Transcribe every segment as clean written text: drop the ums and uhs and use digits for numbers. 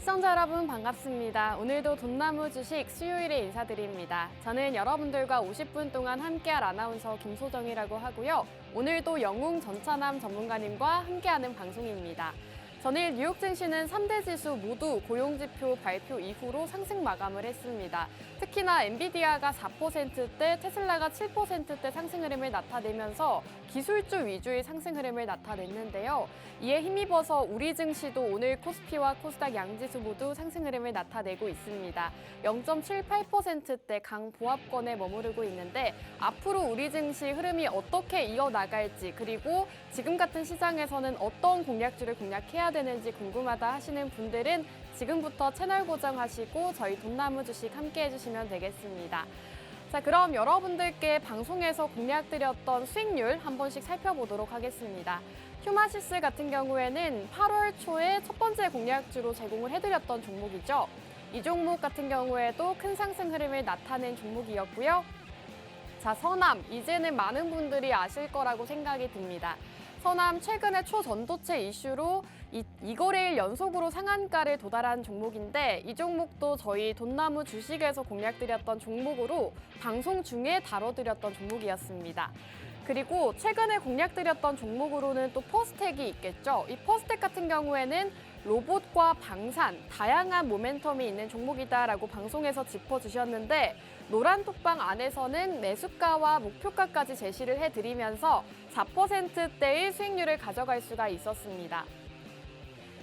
시청자 여러분 반갑습니다. 오늘도 돈나무 주식 수요일에 인사드립니다. 저는 여러분들과 50분 동안 함께할 아나운서 김소정이라고 하고요. 오늘도 영웅 전차남 전문가님과 함께하는 방송입니다. 전일 뉴욕 증시는 3대 지수 모두 고용지표 발표 이후로 상승 마감을 했습니다. 특히나 엔비디아가 4%대, 테슬라가 7%대 상승 흐름을 나타내면서 기술주 위주의 상승 흐름을 나타냈는데요. 이에 힘입어서 우리 증시도 오늘 코스피와 코스닥 양지수 모두 상승 흐름을 나타내고 있습니다. 0.78%대 강보합권에 머무르고 있는데 앞으로 우리 증시 흐름이 어떻게 이어나갈지, 그리고 지금 같은 시장에서는 어떤 공략주를 공략해야 되는지 궁금하다 하시는 분들은 지금부터 채널 고정하시고 저희 돈나무 주식 함께 해주시면 되겠습니다. 자, 그럼 여러분들께 방송에서 공략드렸던 수익률 한 번씩 살펴보도록 하겠습니다. 휴마시스 같은 경우에는 8월 초에 첫 번째 공략주로 제공을 해드렸던 종목이죠. 이 종목 같은 경우에도 큰 상승 흐름을 나타낸 종목이었고요. 자, 서남, 이제는 많은 분들이 아실 거라고 생각이 듭니다. 서남 최근에 초전도체 이슈로 2거래일 연속으로 상한가를 도달한 종목인데 이 종목도 저희 돈나무 주식에서 공략드렸던 종목으로 방송 중에 다뤄드렸던 종목이었습니다. 그리고 최근에 공략드렸던 종목으로는 또 퍼스텍이 있겠죠. 이 퍼스텍 같은 경우에는 로봇과 방산, 다양한 모멘텀이 있는 종목이다라고 방송에서 짚어주셨는데 노란 톡방 안에서는 매수가와 목표가까지 제시를 해드리면서 4%대의 수익률을 가져갈 수가 있었습니다.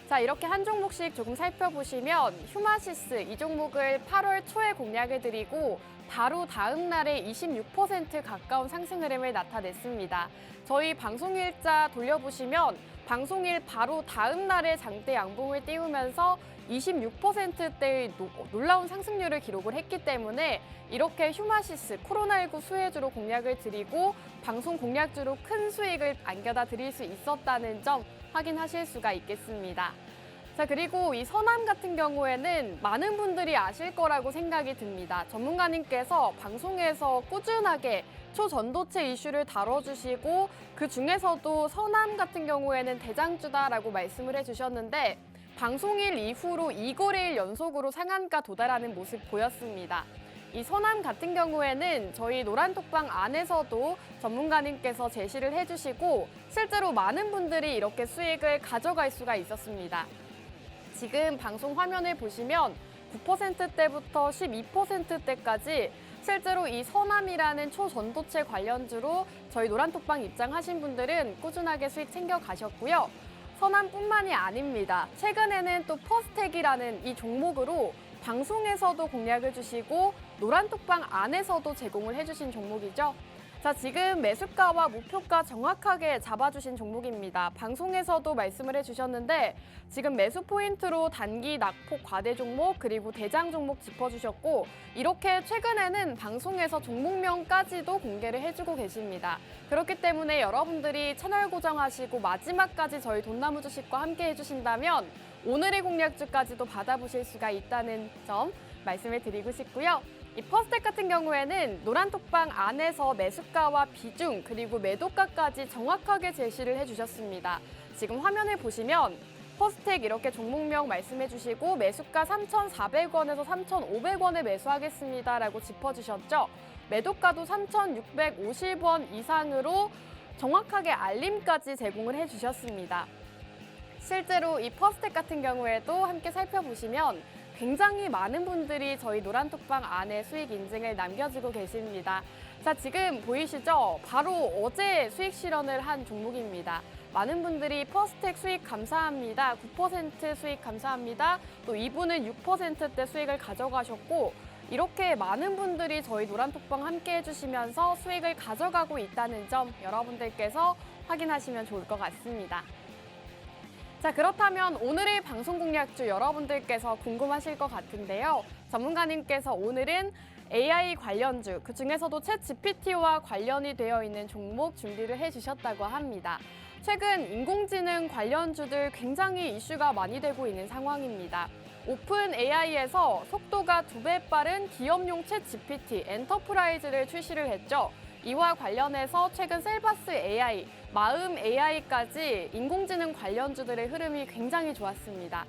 자, 이렇게 한 종목씩 조금 살펴보시면 휴마시스 이 종목을 8월 초에 공략을 드리고 바로 다음 날에 26% 가까운 상승 흐름을 나타냈습니다. 저희 방송일자 돌려보시면 방송일 바로 다음 날에 장대 양봉을 띄우면서 26%대의 놀라운 상승률을 기록을 했기 때문에 이렇게 휴마시스 코로나19 수혜주로 공략을 드리고 방송 공략주로 큰 수익을 안겨다 드릴 수 있었다는 점 확인하실 수가 있겠습니다. 자, 그리고 이 서남 같은 경우에는 많은 분들이 아실 거라고 생각이 듭니다. 전문가님께서 방송에서 꾸준하게 초전도체 이슈를 다뤄주시고 그 중에서도 서남 같은 경우에는 대장주다라고 말씀을 해주셨는데 방송일 이후로 2거래일 연속으로 상한가 도달하는 모습 보였습니다. 이 서남 같은 경우에는 저희 노란톡방 안에서도 전문가님께서 제시를 해주시고 실제로 많은 분들이 이렇게 수익을 가져갈 수가 있었습니다. 지금 방송 화면을 보시면 9%대부터 12%대까지 실제로 이 서남이라는 초전도체 관련주로 저희 노란톡방 입장하신 분들은 꾸준하게 수익 챙겨가셨고요. 서남뿐만이 아닙니다. 최근에는 또 퍼스텍이라는 이 종목으로 방송에서도 공략을 주시고 노란톡방 안에서도 제공을 해주신 종목이죠. 자, 지금 매수가와 목표가 정확하게 잡아주신 종목입니다. 방송에서도 말씀을 해주셨는데 지금 매수 포인트로 단기 낙폭 과대 종목 그리고 대장 종목 짚어주셨고 이렇게 최근에는 방송에서 종목명까지도 공개를 해주고 계십니다. 그렇기 때문에 여러분들이 채널 고정하시고 마지막까지 저희 돈나무 주식과 함께 해주신다면 오늘의 공략주까지도 받아보실 수가 있다는 점 말씀을 드리고 싶고요. 이 퍼스텍 같은 경우에는 노란톡방 안에서 매수가와 비중 그리고 매도가까지 정확하게 제시를 해주셨습니다. 지금 화면을 보시면 퍼스텍 이렇게 종목명 말씀해 주시고 매수가 3,400원에서 3,500원에 매수하겠습니다라고 짚어주셨죠. 매도가도 3,650원 이상으로 정확하게 알림까지 제공을 해주셨습니다. 실제로 이 퍼스텍 같은 경우에도 함께 살펴보시면 굉장히 많은 분들이 저희 노란톡방 안에 수익 인증을 남겨주고 계십니다. 자, 지금 보이시죠? 바로 어제 수익 실현을 한 종목입니다. 많은 분들이 퍼스텍 수익 감사합니다. 9% 수익 감사합니다. 또 이분은 6%대 수익을 가져가셨고 이렇게 많은 분들이 저희 노란톡방 함께 해주시면서 수익을 가져가고 있다는 점 여러분들께서 확인하시면 좋을 것 같습니다. 자, 그렇다면 오늘의 방송 공략주 여러분들께서 궁금하실 것 같은데요. 전문가님께서 오늘은 AI 관련주, 그중에서도 챗 GPT와 관련이 되어 있는 종목 준비를 해주셨다고 합니다. 최근 인공지능 관련주들 굉장히 이슈가 많이 되고 있는 상황입니다. 오픈 AI에서 속도가 2배 빠른 기업용 챗 GPT 엔터프라이즈를 출시를 했죠. 이와 관련해서 최근 셀바스 AI, 마음 AI까지 인공지능 관련주들의 흐름이 굉장히 좋았습니다.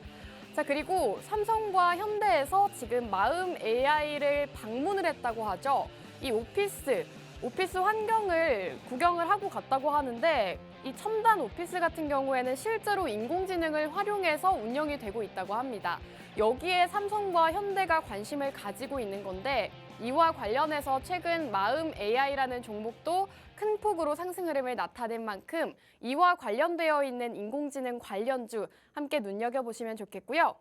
자, 그리고 삼성과 현대에서 지금 마음 AI를 방문을 했다고 하죠. 이 오피스 환경을 구경을 하고 갔다고 하는데 이 첨단 오피스 같은 경우에는 실제로 인공지능을 활용해서 운영이 되고 있다고 합니다. 여기에 삼성과 현대가 관심을 가지고 있는 건데 이와 관련해서 최근 마음 AI라는 종목도 큰 폭으로 상승 흐름을 나타낸 만큼 이와 관련되어 있는 인공지능 관련주 함께 눈여겨보시면 좋겠고요.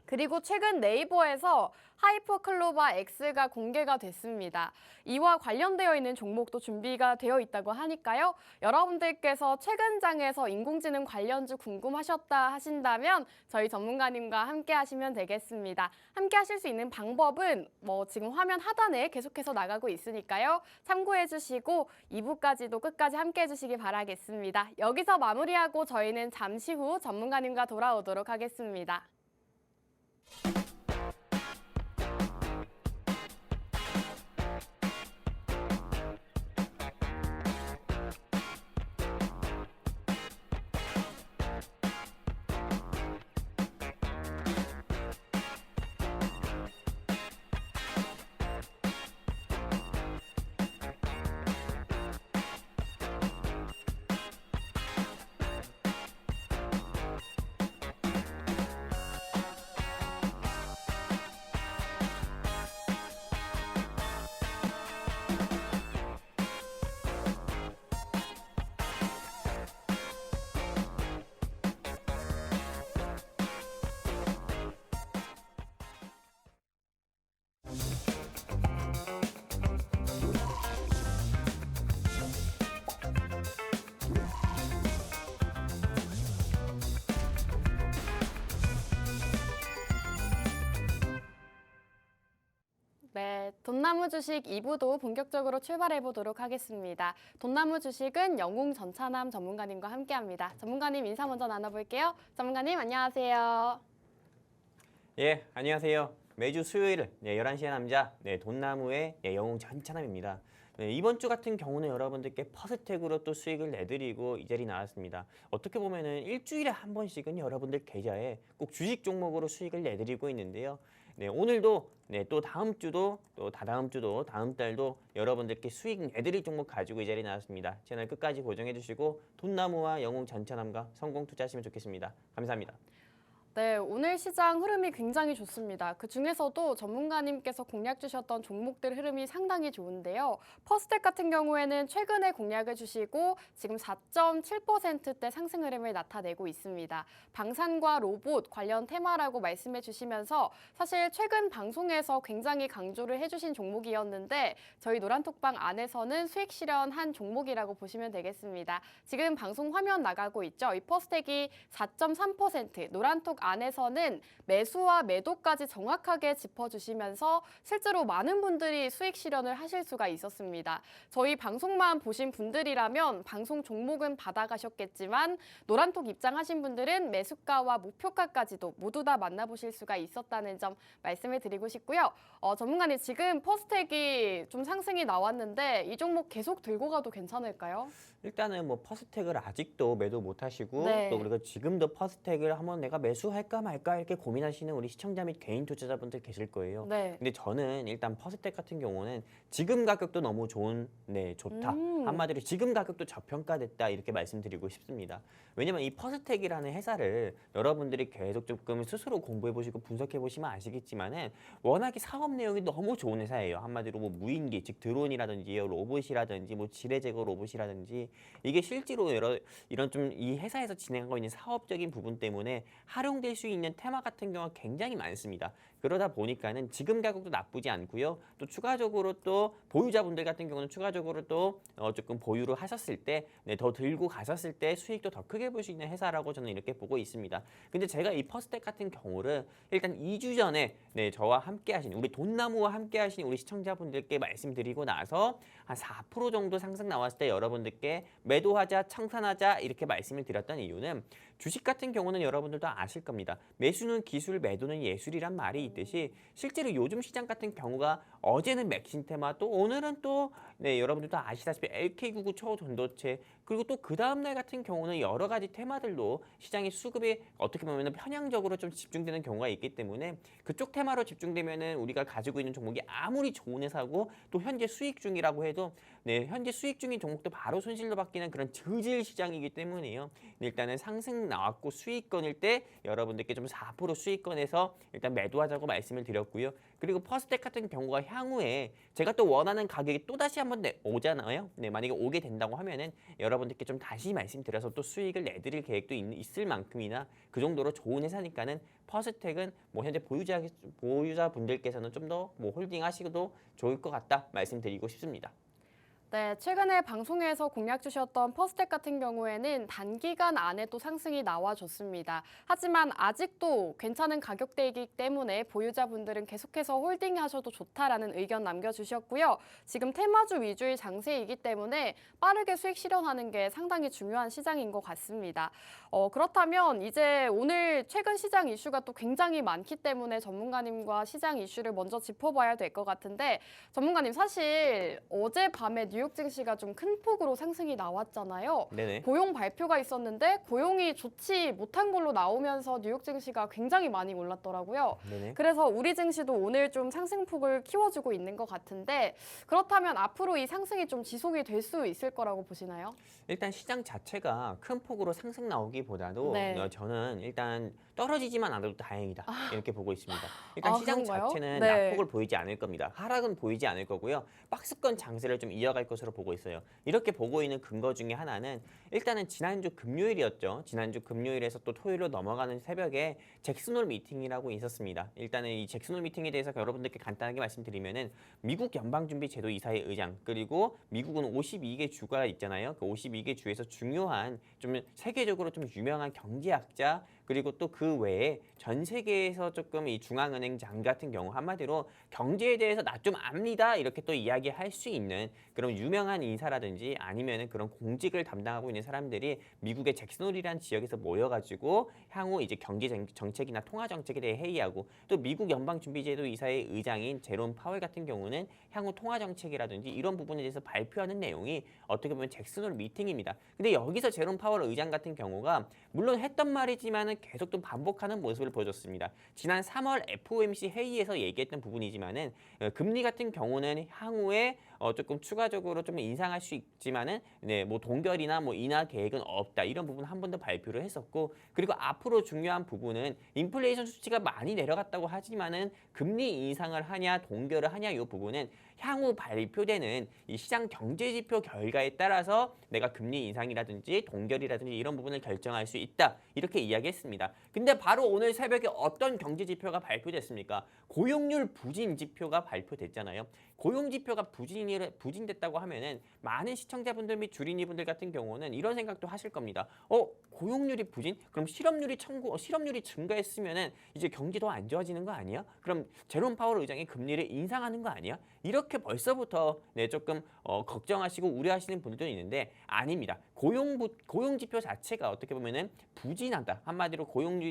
그리고 최근 네이버에서 하이퍼클로바 X가 공개가 됐습니다. 이와 관련되어 있는 종목도 준비가 되어 있다고 하니까요. 여러분들께서 최근 장에서 인공지능 관련주 궁금하셨다 하신다면 저희 전문가님과 함께 하시면 되겠습니다. 함께 하실 수 있는 방법은 지금 화면 하단에 계속해서 나가고 있으니까요. 참고해 주시고 2부까지도 끝까지 함께 해주시기 바라겠습니다. 여기서 마무리하고 저희는 잠시 후 전문가님과 돌아오도록 하겠습니다. 네, 돈나무 주식 2부도 본격적으로 출발해 보도록 하겠습니다. 돈나무 주식은 영웅 전차남 전문가님과 함께합니다. 전문가님 인사 먼저 나눠볼게요. 전문가님 안녕하세요. 예, 안녕하세요. 매주 수요일 11시의 남자 돈나무의 영웅 전차남입니다. 이번 주 같은 경우는 여러분들께 퍼스텍으로 또 수익을 내드리고 이 자리 나왔습니다. 어떻게 보면은 일주일에 한 번씩은 여러분들 계좌에 꼭 주식 종목으로 수익을 내드리고 있는데요. 오늘도 또 다음 주도 또 다다음 주도 다음 달도 여러분들께 수익 내드릴 종목 가지고 이 자리에 나왔습니다. 채널 끝까지 고정해 주시고 돈나무와 영웅 전차남과 성공 투자하시면 좋겠습니다. 감사합니다. 네, 오늘 시장 흐름이 굉장히 좋습니다. 그 중에서도 전문가님께서 공략 주셨던 종목들 흐름이 상당히 좋은데요. 퍼스텍 같은 경우에는 최근에 공략을 주시고 지금 4.7%대 상승 흐름을 나타내고 있습니다. 방산과 로봇 관련 테마라고 말씀해 주시면서 사실 최근 방송에서 굉장히 강조를 해주신 종목이었는데 저희 노란톡방 안에서는 수익 실현한 종목이라고 보시면 되겠습니다. 지금 방송 화면 나가고 있죠. 이 퍼스텍이 4.3%, 노란톡 안에서는 매수와 매도까지 정확하게 짚어주시면서 실제로 많은 분들이 수익 실현을 하실 수가 있었습니다. 저희 방송만 보신 분들이라면 방송 종목은 받아가셨겠지만 노란톡 입장하신 분들은 매수가와 목표가까지도 모두 다 만나보실 수가 있었다는 점 말씀을 드리고 싶고요. 전문가님 지금 퍼스텍이 좀 상승이 나왔는데 이 종목 계속 들고 가도 괜찮을까요? 일단은 퍼스텍을 아직도 매도 못 하시고 네. 또 그리고 지금도 퍼스텍을 한번 내가 매수할까 말까 이렇게 고민하시는 우리 시청자 및 개인 투자자분들 계실 거예요. 네. 근데 저는 일단 퍼스텍 같은 경우는 지금 가격도 너무 좋다. 한마디로 지금 가격도 저평가됐다 이렇게 말씀드리고 싶습니다. 왜냐면 이 퍼스텍이라는 회사를 여러분들이 계속 조금 스스로 공부해 보시고 분석해 보시면 아시겠지만은 워낙에 사업 내용이 너무 좋은 회사예요. 한마디로 무인기 즉 드론이라든지 로봇이라든지 지뢰 제거 로봇이라든지 이게 실제로 이런 좀 이 회사에서 진행하고 있는 사업적인 부분 때문에 활용될 수 있는 테마 같은 경우가 굉장히 많습니다. 그러다 보니까는 지금 가격도 나쁘지 않고요. 또 추가적으로 또 보유자분들 같은 경우는 추가적으로 또 조금 보유를 하셨을 때 더 들고 가셨을 때 수익도 더 크게 볼 수 있는 회사라고 저는 이렇게 보고 있습니다. 근데 제가 이 퍼스텍 같은 경우를 일단 2주 전에 저와 함께 하신 우리 돈나무와 함께 하신 우리 시청자분들께 말씀드리고 나서 한 4% 정도 상승 나왔을 때 여러분들께 매도하자, 청산하자 이렇게 말씀을 드렸던 이유는 주식 같은 경우는 여러분들도 아실 겁니다. 매수는 기술, 매도는 예술이란 말이 있듯이 실제로 요즘 시장 같은 경우가 어제는 맥신 테마 또 오늘은 또 네, 여러분들도 아시다시피 LK99 초전도체 그리고 또 그 다음날 같은 경우는 여러 가지 테마들로 시장의 수급에 어떻게 보면 편향적으로 좀 집중되는 경우가 있기 때문에 그쪽 테마로 집중되면은 우리가 가지고 있는 종목이 아무리 좋은 회사고 또 현재 수익 중이라고 해도 네, 현재 수익 중인 종목도 바로 손실로 바뀌는 그런 저질 시장이기 때문에요. 네, 일단은 상승 나왔고 수익권일 때 여러분들께 좀 4% 수익권에서 일단 매도하자고 말씀을 드렸고요. 그리고 퍼스텍 같은 경우가 향후에 제가 또 원하는 가격이 또 다시 한번 오잖아요. 네, 만약에 오게 된다고 하면은 여러분들께 좀 다시 말씀드려서 또 수익을 내드릴 계획도 있을 만큼이나 그 정도로 좋은 회사니까는 퍼스텍은 뭐 현재 보유자분들께서는 좀 더 뭐 홀딩하시고도 좋을 것 같다 말씀드리고 싶습니다. 네, 최근에 방송에서 공략 주셨던 퍼스텍 같은 경우에는 단기간 안에 또 상승이 나와줬습니다. 하지만 아직도 괜찮은 가격대이기 때문에 보유자분들은 계속해서 홀딩하셔도 좋다라는 의견 남겨주셨고요. 지금 테마주 위주의 장세이기 때문에 빠르게 수익 실현하는 게 상당히 중요한 시장인 것 같습니다. 그렇다면 이제 오늘 최근 시장 이슈가 또 굉장히 많기 때문에 전문가님과 시장 이슈를 먼저 짚어봐야 될 것 같은데 전문가님 사실 어젯밤에 뉴욕 증시가 좀 큰 폭으로 상승이 나왔잖아요. 네네. 고용 발표가 있었는데 고용이 좋지 못한 걸로 나오면서 뉴욕 증시가 굉장히 많이 올랐더라고요. 네네. 그래서 우리 증시도 오늘 좀 상승폭을 키워주고 있는 것 같은데 그렇다면 앞으로 이 상승이 좀 지속이 될 수 있을 거라고 보시나요? 일단 시장 자체가 큰 폭으로 상승 나오기보다도 네. 저는 일단 떨어지지만 않아도 다행이다 이렇게 보고 있습니다. 일단 시장 그런가요? 자체는 네. 낙폭을 보이지 않을 겁니다. 하락은 보이지 않을 거고요. 박스권 장세를 좀 이어갈 것으로 보고 있어요. 이렇게 보고 있는 근거 중에 하나는 일단은 지난주 금요일이었죠. 지난주 금요일에서 또 토요일로 넘어가는 새벽에 잭슨홀 미팅이라고 있었습니다. 일단은 이 잭슨홀 미팅에 대해서 여러분들께 간단하게 말씀드리면은 미국 연방준비제도 이사회 의장 그리고 미국은 52개 주가 있잖아요. 그 52개 주에서 중요한 좀 세계적으로 좀 유명한 경제학자 그리고 또 그 외에 전 세계에서 조금 이 중앙은행장 같은 경우 한마디로 경제에 대해서 나 좀 압니다 이렇게 또 이야기할 수 있는 그런 유명한 인사라든지 아니면은 그런 공직을 담당하고 있는 사람들이 미국의 잭슨홀이라는 지역에서 모여가지고 향후 이제 경제 정책이나 통화 정책에 대해 회의하고 또 미국 연방준비제도 이사회 의장인 제롬 파월 같은 경우는 향후 통화 정책이라든지 이런 부분에 대해서 발표하는 내용이 어떻게 보면 잭슨홀 미팅입니다. 근데 여기서 제롬 파월 의장 같은 경우가 물론 했던 말이지만은 계속 또 반복하는 모습을 보여줬습니다. 지난 3월 FOMC 회의에서 얘기했던 부분이지만은 금리 같은 경우는 향후에 조금 추가적으로 좀 인상할 수 있지만은 네, 뭐 동결이나 뭐 인하 계획은 없다. 이런 부분 한 번 더 발표를 했었고 그리고 앞으로 중요한 부분은 인플레이션 수치가 많이 내려갔다고 하지만은 금리 인상을 하냐 동결을 하냐 이 부분은 향후 발표되는 이 시장 경제 지표 결과에 따라서 내가 금리 인상이라든지 동결이라든지 이런 부분을 결정할 수 있다. 이렇게 이야기했습니다. 근데 바로 오늘 새벽에 어떤 경제 지표가 발표됐습니까? 고용률 부진 지표가 발표됐잖아요. 고용 지표가 부진됐다고 하면은 많은 시청자분들 및 주린이분들 같은 경우는 이런 생각도 하실 겁니다. 고용률이 부진? 그럼 실업률이 증가했으면은 이제 경기도 안 좋아지는 거 아니야? 그럼 제롬 파월 의장이 금리를 인상하는 거 아니야? 이렇게 벌써부터 조금 걱정하시고 우려하시는 분들도 있는데 아닙니다. 고용 지표 자체가 어떻게 보면은 부진하다. 한마디로 고용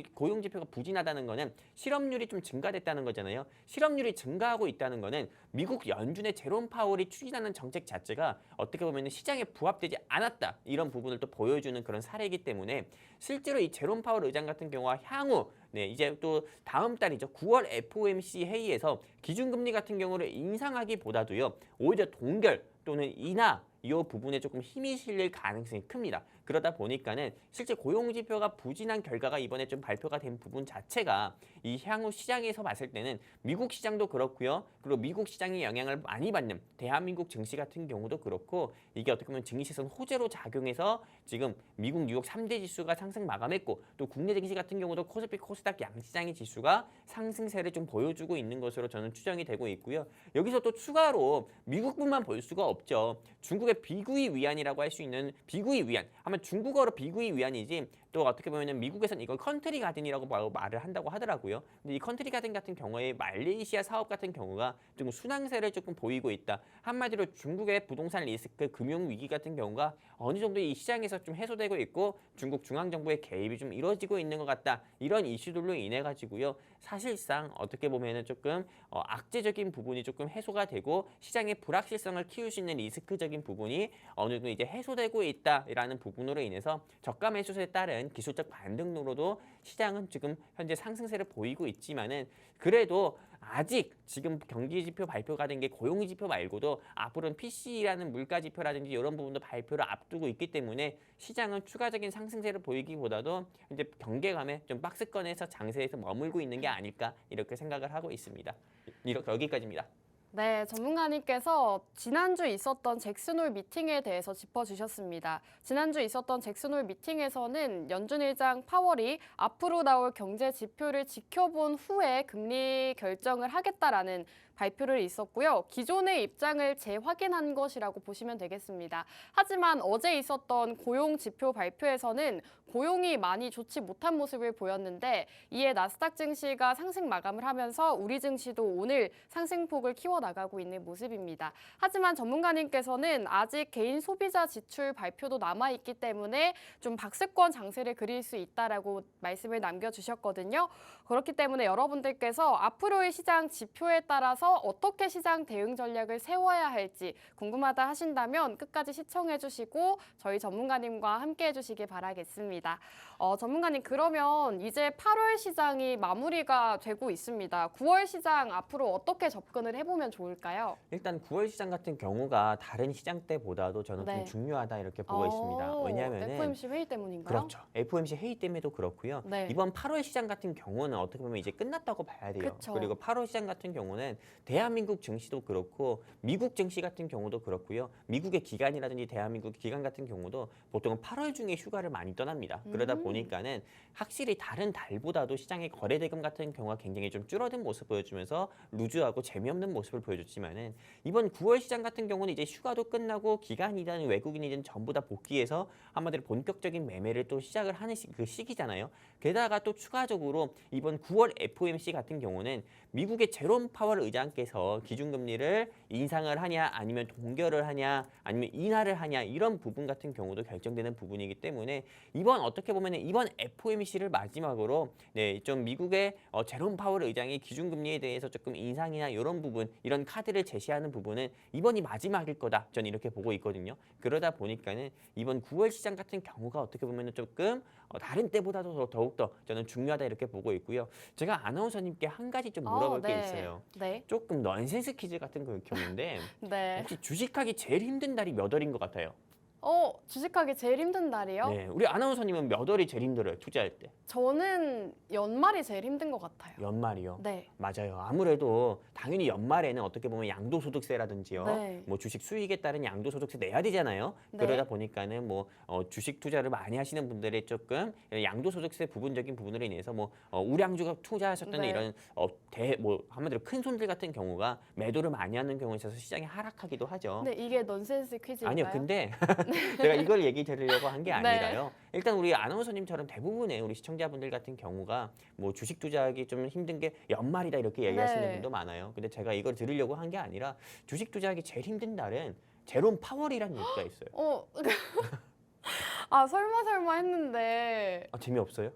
지표가 부진하다는 거는 실업률이 좀 증가됐다는 거잖아요. 실업률이 증가하고 있다는 거는 미국 연준의 제롬 파월이 추진하는 정책 자체가 어떻게 보면은 시장에 부합되지 않았다. 이런 부분을 또 보여주는 그런 사례이기 때문에 실제로 이 제롬 파월 의장 같은 경우와 향후 이제 또 다음 달이죠. 9월 FOMC 회의에서 기준금리 같은 경우를 인상하기보다도요. 오히려 동결 또는 인하 이 부분에 조금 힘이 실릴 가능성이 큽니다. 그러다 보니까는 실제 고용 지표가 부진한 결과가 이번에 좀 발표가 된 부분 자체가 이 향후 시장에서 봤을 때는 미국 시장도 그렇고요. 그리고 미국 시장의 영향을 많이 받는 대한민국 증시 같은 경우도 그렇고 이게 어떻게 보면 증시선 호재로 작용해서 지금 미국 뉴욕 3대 지수가 상승 마감했고 또 국내 증시 같은 경우도 코스피 코스닥 양시장의 지수가 상승세를 좀 보여주고 있는 것으로 저는 추정이 되고 있고요. 여기서 또 추가로 미국뿐만 볼 수가 없죠. 중국의 비구이 위안이라고 할 수 있는 비구이 위안. 아마 중국어로 비구이 위안이지 또 어떻게 보면은 미국에서는 이걸 컨트리 가든이라고 말을 한다고 하더라고요. 근데 이 컨트리 가든 같은 경우에 말레이시아 사업 같은 경우가 좀 순항세를 조금 보이고 있다. 한마디로 중국의 부동산 리스크, 금융 위기 같은 경우가 어느 정도 이 시장에서 좀 해소되고 있고 중국 중앙정부의 개입이 좀 이루어지고 있는 것 같다. 이런 이슈들로 인해 가지고요. 사실상 어떻게 보면은 조금 악재적인 부분이 조금 해소가 되고 시장의 불확실성을 키울 수 있는 리스크적인 부분이 어느 정도 이제 해소되고 있다라는 부분으로 인해서 저가 매수세에 따른 기술적 반등으로도 시장은 지금 현재 상승세를 보이고 있지만은 그래도 아직 지금 경기 지표 발표가 된 게 고용 지표 말고도 앞으로는 PC라는 물가 지표라든지 이런 부분도 발표를 앞두고 있기 때문에 시장은 추가적인 상승세를 보이기보다도 이제 경계감에 좀 박스권에서 장세에서 머물고 있는 게 아닐까 이렇게 생각을 하고 있습니다. 이렇게 여기까지입니다. 네, 전문가님께서 지난주 있었던 잭슨홀 미팅에 대해서 짚어주셨습니다. 지난주 있었던 잭슨홀 미팅에서는 연준 의장 파월이 앞으로 나올 경제 지표를 지켜본 후에 금리 결정을 하겠다라는 발표를 있었고요. 기존의 입장을 재확인한 것이라고 보시면 되겠습니다. 하지만 어제 있었던 고용 지표 발표에서는 고용이 많이 좋지 못한 모습을 보였는데 이에 나스닥 증시가 상승 마감을 하면서 우리 증시도 오늘 상승폭을 키워나가고 있는 모습입니다. 하지만 전문가님께서는 아직 개인 소비자 지출 발표도 남아있기 때문에 좀 박스권 장세를 그릴 수 있다라고 말씀을 남겨주셨거든요. 그렇기 때문에 여러분들께서 앞으로의 시장 지표에 따라서 어떻게 시장 대응 전략을 세워야 할지 궁금하다 하신다면 끝까지 시청해 주시고 저희 전문가님과 함께 해주시기 바라겠습니다. 전문가님 그러면 이제 8월 시장이 마무리가 되고 있습니다. 9월 시장 앞으로 어떻게 접근을 해보면 좋을까요? 일단 9월 시장 같은 경우가 다른 시장 때보다도 저는 좀 중요하다 이렇게 보고 있습니다. 왜냐하면은 FOMC 회의 때문인가요? 그렇죠. FOMC 회의 때문에도 그렇고요. 네. 이번 8월 시장 같은 경우는 어떻게 보면 이제 끝났다고 봐야 돼요. 그쵸. 그리고 8월 시장 같은 경우는 대한민국 증시도 그렇고 미국 증시 같은 경우도 그렇고요. 미국의 기관이라든지 대한민국 기관 같은 경우도 보통은 8월 중에 휴가를 많이 떠납니다. 그러다 보니까는 확실히 다른 달보다도 시장의 거래 대금 같은 경우가 굉장히 좀 줄어든 모습 보여주면서 루즈하고 재미없는 모습을 보여줬지만은 이번 9월 시장 같은 경우는 이제 휴가도 끝나고 기관이든 외국인이든 전부 다 복귀해서 한마디로 본격적인 매매를 또 시작을 하는 그 시기잖아요. 게다가 또 추가적으로 이번 9월 FOMC 같은 경우는 미국의 제롬 파월 의장께서 기준금리를 인상을 하냐 아니면 동결을 하냐 아니면 인하를 하냐 이런 부분 같은 경우도 결정되는 부분이기 때문에 이번 어떻게 보면 이번 FOMC를 마지막으로 좀 미국의 제롬 파월 의장이 기준금리에 대해서 조금 인상이나 이런 부분 이런 카드를 제시하는 부분은 이번이 마지막일 거다 저는 이렇게 보고 있거든요. 그러다 보니까는 이번 9월 시장 같은 경우가 어떻게 보면 조금 다른 때보다도 더욱더 저는 중요하다 이렇게 보고 있고요. 제가 아나운서님께 한 가지 좀 물어볼 게 있어요. 네. 조금 넌센스 퀴즈 같은 그 경우인데 네. 혹시 주식하기 제일 힘든 달이 몇 월인 것 같아요? 주식하기 제일 힘든 달이요? 네, 우리 아나운서님은 몇 월이 제일 힘들어요? 투자할 때? 저는 연말이 제일 힘든 것 같아요. 연말이요? 네. 맞아요. 아무래도 당연히 연말에는 어떻게 보면 양도소득세라든지요. 네. 뭐 주식 수익에 따른 양도소득세 내야 되잖아요. 네. 그러다 보니까는 뭐 주식 투자를 많이 하시는 분들의 조금 양도소득세 부분적인 부분으로 인해서 뭐 우량주가 투자하셨던 네. 이런 한마디로 큰 손들 같은 경우가 매도를 많이 하는 경우에 있어서 시장이 하락하기도 하죠. 네, 이게 넌센스 퀴즈인가요? 아니요, 근데 제가 이걸 얘기 드리려고 한 게 네. 아니라요. 일단 우리 아나운서님처럼 대부분의 우리 시청자분들 같은 경우가 뭐 주식 투자하기 좀 힘든 게 연말이다 이렇게 얘기하시는 네. 분도 많아요. 근데 제가 이걸 들으려고 한 게 아니라 주식 투자하기 제일 힘든 날은 제롬 파월이라는 얘기가 있어요. 설마 했는데 재미없어요?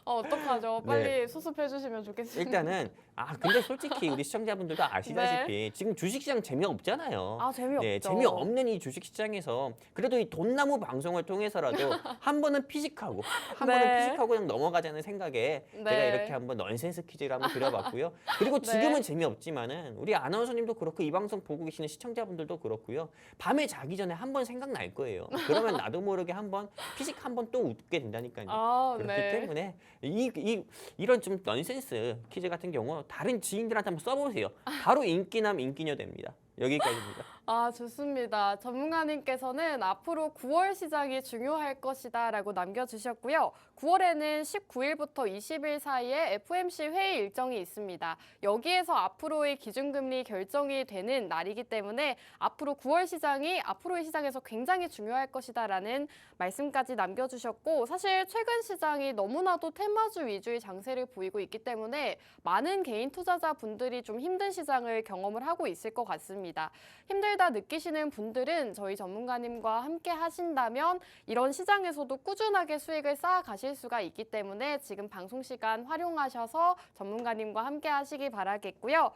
어떡하죠? 빨리 수습해 주시면 좋겠습니다. 일단은 근데 솔직히 우리 시청자분들도 아시다시피 지금 주식시장 재미없잖아요. 재미없죠. 네, 재미없는 이 주식시장에서 그래도 이 돈나무 방송을 통해서라도 한 번은 피식하고 한 네. 번은 피식하고 그냥 넘어가자는 생각에 제가 네. 이렇게 한번 넌센스 퀴즈를 한번 드려봤고요. 그리고 지금은 재미없지만은 우리 아나운서님도 그렇고 이 방송 보고 계시는 시청자분들도 그렇고요. 밤에 자기 전에 한 번 생각날 거예요. 그러면 나도 모르게 한번 피식 한 번 또 웃게 된다니까요. 그렇기 때문에 이런 좀 넌센스 퀴즈 같은 경우 다른 지인들한테 한번 써보세요. 바로 인기남 인기녀 됩니다. 여기까지입니다. 아, 좋습니다. 전문가님께서는 앞으로 9월 시장이 중요할 것이다 라고 남겨주셨고요. 9월에는 19일부터 20일 사이에 FOMC 회의 일정이 있습니다. 여기에서 앞으로의 기준금리 결정이 되는 날이기 때문에 앞으로 9월 시장이 앞으로의 시장에서 굉장히 중요할 것이다 라는 말씀까지 남겨주셨고, 사실 최근 시장이 너무나도 테마주 위주의 장세를 보이고 있기 때문에 많은 개인 투자자분들이 좀 힘든 시장을 경험을 하고 있을 것 같습니다. 힘들다 느끼시는 분들은 저희 전문가님과 함께 하신다면 이런 시장에서도 꾸준하게 수익을 쌓아 가실 수가 있기 때문에 지금 방송 시간 활용하셔서 전문가님과 함께 하시기 바라겠고요.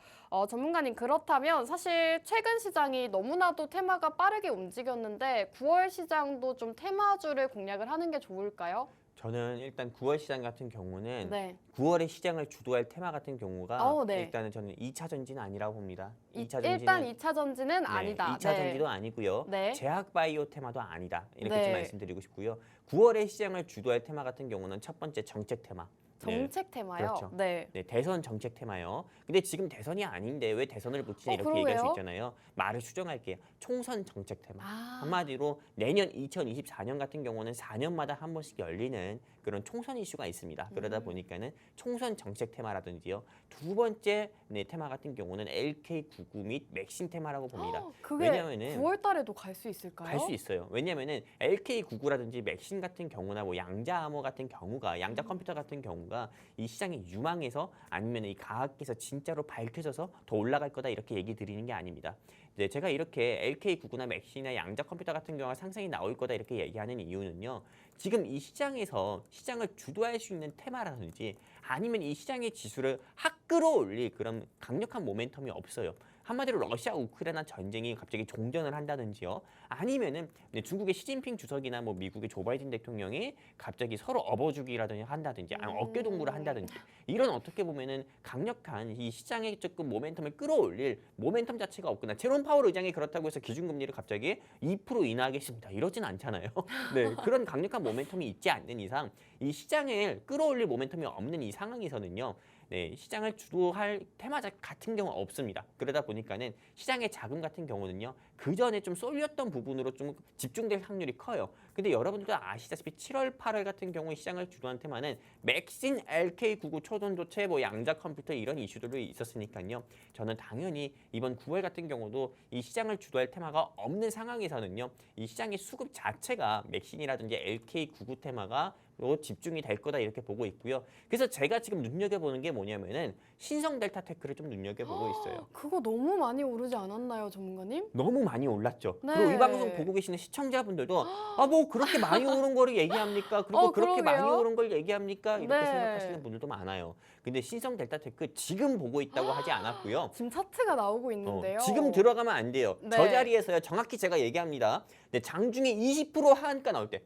전문가님, 그렇다면 사실 최근 시장이 너무나도 테마가 빠르게 움직였는데 9월 시장도 좀 테마주를 공략을 하는 게 좋을까요? 저는 일단 9월 시장 같은 경우는 네. 9월의 시장을 주도할 테마 같은 경우가 네. 일단은 저는 2차 전지는 아니라고 봅니다. 일단 2차 전지는 아니다. 2차 전지도 아니고요. 네. 제약 바이오 테마도 아니다. 이렇게 네. 좀 말씀드리고 싶고요. 9월의 시장을 주도할 테마 같은 경우는 첫 번째 정책 테마. 정책 테마요? 그렇죠. 네. 네, 대선 정책 테마요. 근데 지금 대선이 아닌데 왜 대선을 붙이냐 이렇게 그러게요. 얘기할 수 있잖아요. 말을 수정할게요. 총선 정책 테마. 아. 한마디로 내년 2024년 같은 경우는 4년마다 한 번씩 열리는 그런 총선 이슈가 있습니다. 그러다 보니까는 총선 정책 테마라든지요. 두 번째 테마 같은 경우는 LK99 및 맥신 테마라고 봅니다. 그게 왜냐면은 9월 달에도 갈 수 있을까요? 갈 수 있어요. 왜냐면은 LK99라든지 맥신 같은 경우나 뭐 양자암호 같은 경우가 양자 컴퓨터 같은 경우가 이 시장이 유망해서 아니면 이 가학에서 진짜로 밝혀져서 더 올라갈 거다 이렇게 얘기 드리는 게 아닙니다. 이제 제가 이렇게 LK99나 맥신이나 양자 컴퓨터 같은 경우가 상승이 나올 거다 이렇게 얘기하는 이유는요. 지금 이 시장에서 시장을 주도할 수 있는 테마라든지 아니면 이 시장의 지수를 확 끌어올릴 그런 강력한 모멘텀이 없어요. 한마디로 러시아 우크라이나 전쟁이 갑자기 종전을 한다든지요. 아니면은 중국의 시진핑 주석이나 뭐 미국의 조 바이든 대통령이 갑자기 서로 업어주기라든지 한다든지 아니면 어깨 동무를 한다든지 이런 어떻게 보면은 강력한 이 시장의 조금 모멘텀을 끌어올릴 모멘텀 자체가 없거나 제롬 파월 의장이 그렇다고 해서 기준금리를 갑자기 2% 인하하겠습니다. 이러진 않잖아요. 네, 그런 강력한 모멘텀이 있지 않는 이상 이 시장을 끌어올릴 모멘텀이 없는 이 상황에서는요. 네, 시장을 주도할 테마작 같은 경우 없습니다. 그러다 보니까는 시장의 자금 같은 경우는요. 그 전에 좀 쏠렸던 부분으로 좀 집중될 확률이 커요. 근데 여러분들도 아시다시피 7월, 8월 같은 경우에 시장을 주도한 테마는 맥신, LK99 초전도체, 뭐 양자 컴퓨터 이런 이슈들이 있었으니까요. 저는 당연히 이번 9월 같은 경우도 이 시장을 주도할 테마가 없는 상황에서는요. 이 시장의 수급 자체가 맥신이라든지 LK99 테마가 집중이 될 거다 이렇게 보고 있고요. 그래서 제가 지금 눈여겨보는 게 뭐냐면은 신성 델타 테크를 좀 눈여겨보고 있어요. 그거 너무 많이 오르지 않았나요, 전문가님? 너무 많이 올랐죠. 네. 그리고 이 방송 보고 계시는 시청자분들도 뭐 그렇게 많이 오른 거를 얘기합니까? 그리고 그렇게 많이 그러게요. 오른 걸 얘기합니까? 이렇게 네. 생각하시는 분들도 많아요. 근데 신성 델타 테크 지금 보고 있다고 하지 않았고요. 지금 차트가 나오고 있는데요. 지금 들어가면 안 돼요. 네. 저 자리에서요. 정확히 제가 얘기합니다. 네, 장중에 20% 하한가 나올 때,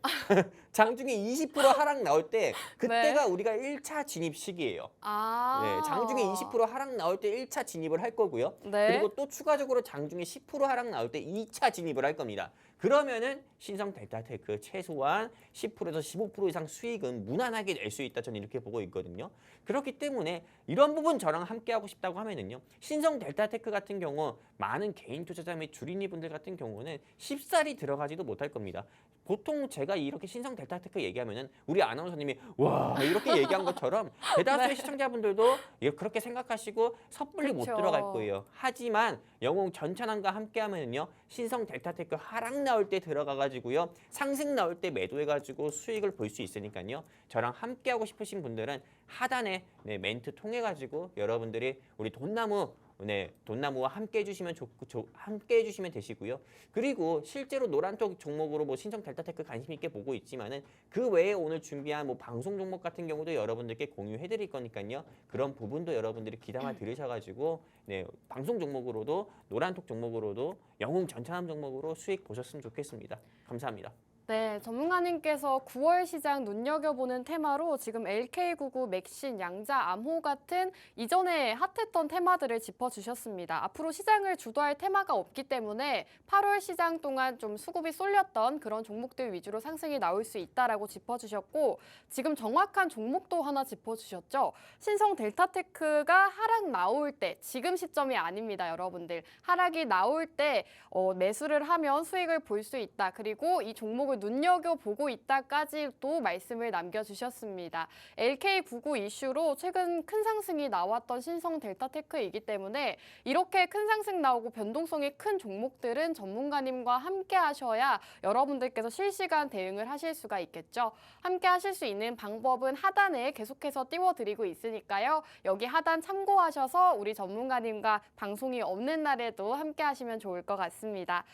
장중에 20% 하락 나올 때 그때가 우리가 1차 진입 시기예요. 네, 장중에 20% 하락 나올 때 1차 진입을 할 거고요. 네. 그리고 또 추가적으로 장중에 10% 하락 나올 때 2차 진입을 할 겁니다. 그러면은 신성 델타테크 최소한 10%에서 15% 이상 수익은 무난하게 낼 수 있다. 저는 이렇게 보고 있거든요. 그렇기 때문에 이런 부분 저랑 함께 하고 싶다고 하면은요. 신성 델타테크 같은 경우 많은 개인 투자자 및 주린이 분들 같은 경우는 쉽사리 들어가지도 못할 겁니다. 보통 제가 이렇게 신성 델타테크 얘기하면은 우리 아나운서님이 와 이렇게 얘기한 것처럼 대다수의 시청자분들도 그렇게 생각하시고 섣불리 못 그쵸. 들어갈 거예요. 하지만 영웅 전찬환과 함께하면은요 신성 델타테크 하락 나올 때 들어가가지고요 상승 나올 때 매도해가지고 수익을 볼 수 있으니까요 저랑 함께하고 싶으신 분들은 하단에 멘트 통해가지고 여러분들이 우리 돈나무와 함께 해주시면 함께 해주시면 되시고요. 그리고 실제로 노란톡 종목으로 뭐 신성 델타테크 관심 있게 보고 있지만은 그 외에 오늘 준비한 뭐 방송 종목 같은 경우도 여러분들께 공유해드릴 거니까요. 그런 부분도 여러분들이 귀담아 들으셔가지고 방송 종목으로도 노란톡 종목으로도 영웅 전차남 종목으로 수익 보셨으면 좋겠습니다. 감사합니다. 네, 전문가님께서 9월 시장 눈여겨보는 테마로 지금 LK99, 맥신, 양자, 암호 같은 이전에 핫했던 테마들을 짚어주셨습니다. 앞으로 시장을 주도할 테마가 없기 때문에 8월 시장 동안 좀 수급이 쏠렸던 그런 종목들 위주로 상승이 나올 수 있다라고 짚어주셨고, 지금 정확한 종목도 하나 짚어주셨죠. 신성 델타테크가 하락 나올 때, 지금 시점이 아닙니다, 여러분들. 하락이 나올 때 매수를 하면 수익을 볼 수 있다. 그리고 이 종목을 눈여겨보고 있다까지도 말씀을 남겨주셨습니다. LK99 이슈로 최근 큰 상승이 나왔던 신성 델타테크이기 때문에 이렇게 큰 상승 나오고 변동성이 큰 종목들은 전문가님과 함께 하셔야 여러분들께서 실시간 대응을 하실 수가 있겠죠. 함께 하실 수 있는 방법은 하단에 계속해서 띄워드리고 있으니까요. 여기 하단 참고하셔서 우리 전문가님과 방송이 없는 날에도 함께 하시면 좋을 것 같습니다.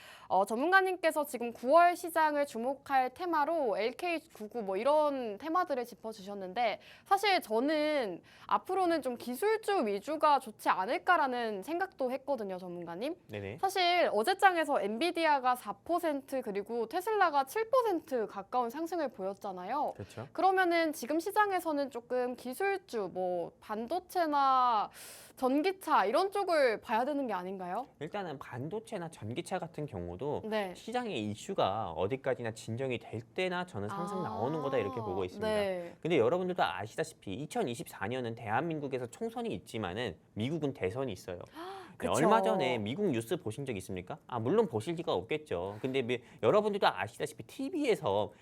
전문가님께서 지금 9월 시장을 주목할 테마로 LK99 뭐 이런 테마들을 짚어주셨는데 사실 저는 앞으로는 좀 기술주 위주가 좋지 않을까라는 생각도 했거든요, 전문가님. 네네. 사실 어제장에서 엔비디아가 4% 그리고 테슬라가 7% 가까운 상승을 보였잖아요. 그렇죠. 그러면은 지금 시장에서는 조금 기술주, 뭐 반도체나 전기차 이런 쪽을 봐야 되는 게 아닌가요? 일단은 반도체나 전기차 같은 경우도 네. 시장의 이슈가 어디까지나 진정이 될 때나 저는 상승 나오는 거다 이렇게 보고 있습니다. 네. 근데 여러분들도 아시다시피 2024년은 대한민국에서 총선이 있지만은 미국은 대선이 있어요. 네, 그쵸. 얼마 전에 미국 뉴스 보신 적 있습니까? 물론 보실 리가 없겠죠. 근데 여러분들도 아시다시피 TV에서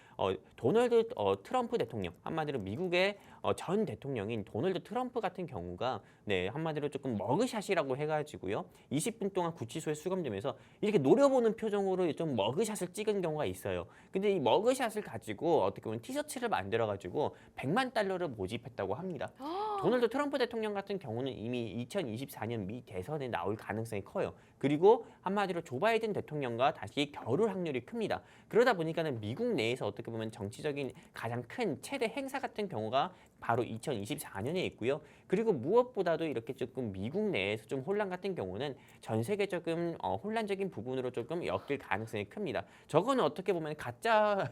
도널드 트럼프 대통령, 한마디로 미국의 전 대통령인 도널드 트럼프 같은 경우가 네, 한마디로 조금 머그샷이라고 해가지고요. 20분 동안 구치소에 수감되면서 이렇게 노려보는 표정으로 좀 머그샷을 찍은 경우가 있어요. 근데 이 머그샷을 가지고 어떻게 보면 티셔츠를 만들어가지고 100만 달러를 모집했다고 합니다. 도널드 트럼프 대통령 같은 경우는 이미 2024년 미 대선에 나올 가능성이 커요. 그리고 한마디로 조 바이든 대통령과 다시 겨룰 확률이 큽니다. 그러다 보니까는 미국 내에서 어떻게 보면 정치적인 가장 큰 최대 행사 같은 경우가 바로 2024년에 있고요. 그리고 무엇보다도 이렇게 조금 미국 내에서 좀 혼란 같은 경우는 전 세계 조금 혼란적인 부분으로 조금 엮일 가능성이 큽니다. 저거는 어떻게 보면 가짜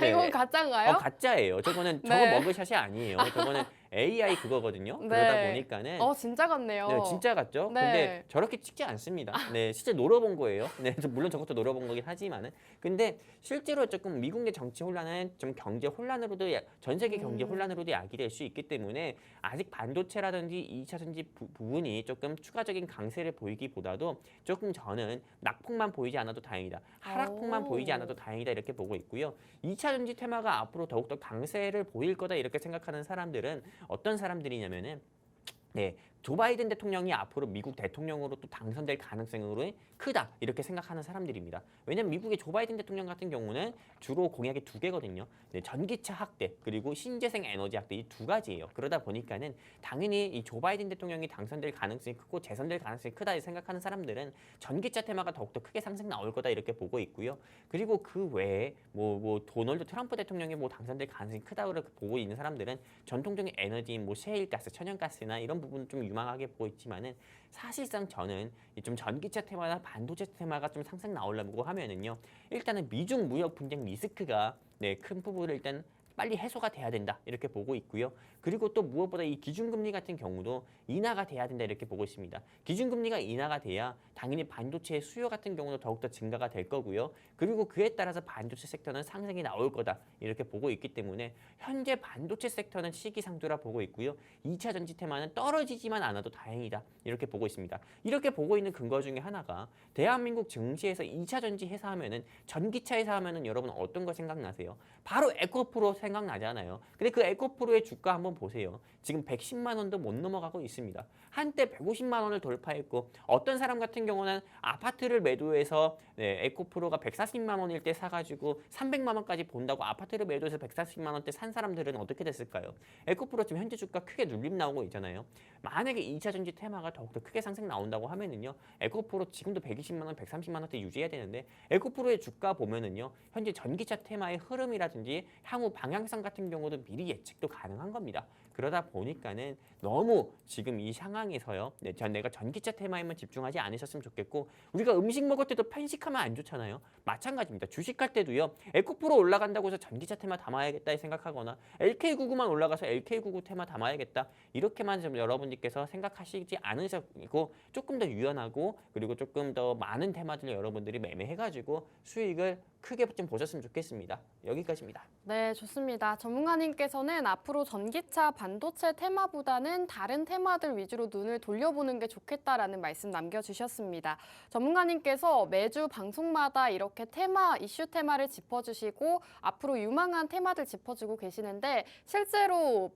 네. 이건 가짜인가요? 가짜예요. 저거는 저거 네. 머그샷이 아니에요. 저거는 AI 그거거든요. 네. 그러다 보니까는 진짜 같네요. 네, 진짜 같죠? 네. 근데 저렇게 찍지 않습니다. 네, 실제 노려본 거예요. 네, 물론 저것도 노려본 거긴 하지만은. 근데 실제로 조금 미국 내 정치 혼란은 좀 경제 혼란으로도 전 세계 경제 혼란으로도 야기될 수 있기 때문에 아직 반도체라든지 2차 전지 부분이 조금 추가적인 강세를 보이기보다도 조금 저는 낙폭만 보이지 않아도 다행이다. 하락폭만 오. 보이지 않아도 다행이다 이렇게 보고 있고요. 2차 전지 테마가 앞으로 더욱더 강세를 보일 거다 이렇게 생각하는 사람들은 어떤 사람들이냐면은 네, 조 바이든 대통령이 앞으로 미국 대통령으로 또 당선될 가능성이 크다 이렇게 생각하는 사람들입니다. 왜냐하면 미국의 조 바이든 대통령 같은 경우는 주로 공약이 두 개거든요. 네, 전기차 확대 그리고 신재생 에너지 확대 이 두 가지예요. 그러다 보니까는 당연히 이 조 바이든 대통령이 당선될 가능성이 크고 재선될 가능성이 크다 생각하는 사람들은 전기차 테마가 더욱더 크게 상승 나올 거다 이렇게 보고 있고요. 그리고 그 외에 뭐 도널드 트럼프 대통령이 뭐 당선될 가능성이 크다고 보고 있는 사람들은 전통적인 에너지인 뭐 셰일가스, 천연가스나 이런 부분 좀 유망하게 보고 있지만은 사실상 저는 좀 전기차 테마나 반도체 테마가 좀 상승 나오려고 하면은요. 일단은 미중 무역 분쟁 리스크가 네, 큰 부분을 일단 빨리 해소가 돼야 된다 이렇게 보고 있고요. 그리고 또 무엇보다 이 기준금리 같은 경우도 인하가 돼야 된다 이렇게 보고 있습니다. 기준금리가 인하가 돼야 당연히 반도체의 수요 같은 경우도 더욱더 증가가 될 거고요. 그리고 그에 따라서 반도체 섹터는 상승이 나올 거다 이렇게 보고 있기 때문에 현재 반도체 섹터는 시기상조라 보고 있고요. 2차 전지 테마는 떨어지지만 않아도 다행이다 이렇게 보고 있습니다. 이렇게 보고 있는 근거 중에 하나가 대한민국 증시에서 2차 전지 회사 하면은 전기차 회사 하면은 여러분 어떤 거 생각나세요? 바로 에코프로 생각나잖아요. 근데 그 에코프로의 주가 한번 보세요. 지금 110만 원도 못 넘어가고 있습니다. 한때 150만 원을 돌파했고 어떤 사람 같은 경우는 아파트를 매도해서 네, 에코프로가 140만 원일 때 사가지고 300만 원까지 본다고 아파트를 매도해서 140만 원대 산 사람들은 어떻게 됐을까요? 에코프로 지금 현재 주가 크게 눌림 나오고 있잖아요. 만약에 2차 전지 테마가 더욱더 크게 상승 나온다고 하면은요. 에코프로 지금도 120만 원, 130만 원대 유지해야 되는데 에코프로의 주가 보면은요. 현재 전기차 테마의 흐름이라든지 향후 방향성 같은 경우도 미리 예측도 가능한 겁니다. 그러다 보니까는 너무 지금 이 상황에서요. 내가 전기차 테마에만 집중하지 않으셨으면 좋겠고 우리가 음식 먹을 때도 편식하면 안 좋잖아요. 마찬가지입니다. 주식할 때도요. 에코프로 올라간다고 해서 전기차 테마 담아야겠다 생각하거나 LK99만 올라가서 LK99 테마 담아야겠다 이렇게만 좀 여러분들께서 생각하시지 않으시고 조금 더 유연하고 그리고 조금 더 많은 테마들을 여러분들이 매매해가지고 수익을 크게 좀 보셨으면 좋겠습니다. 여기까지입니다. 네, 좋습니다. 전문가님께서는 앞으로 전기차, 반도체 테마보다는 다른 테마들 위주로 눈을 돌려보는 게 좋겠다라는 말씀 남겨주셨습니다. 전문가님께서 매주 방송마다 이렇게 이슈 테마를 짚어주시고 앞으로 유망한 테마들 짚어주고 계시는데 실제로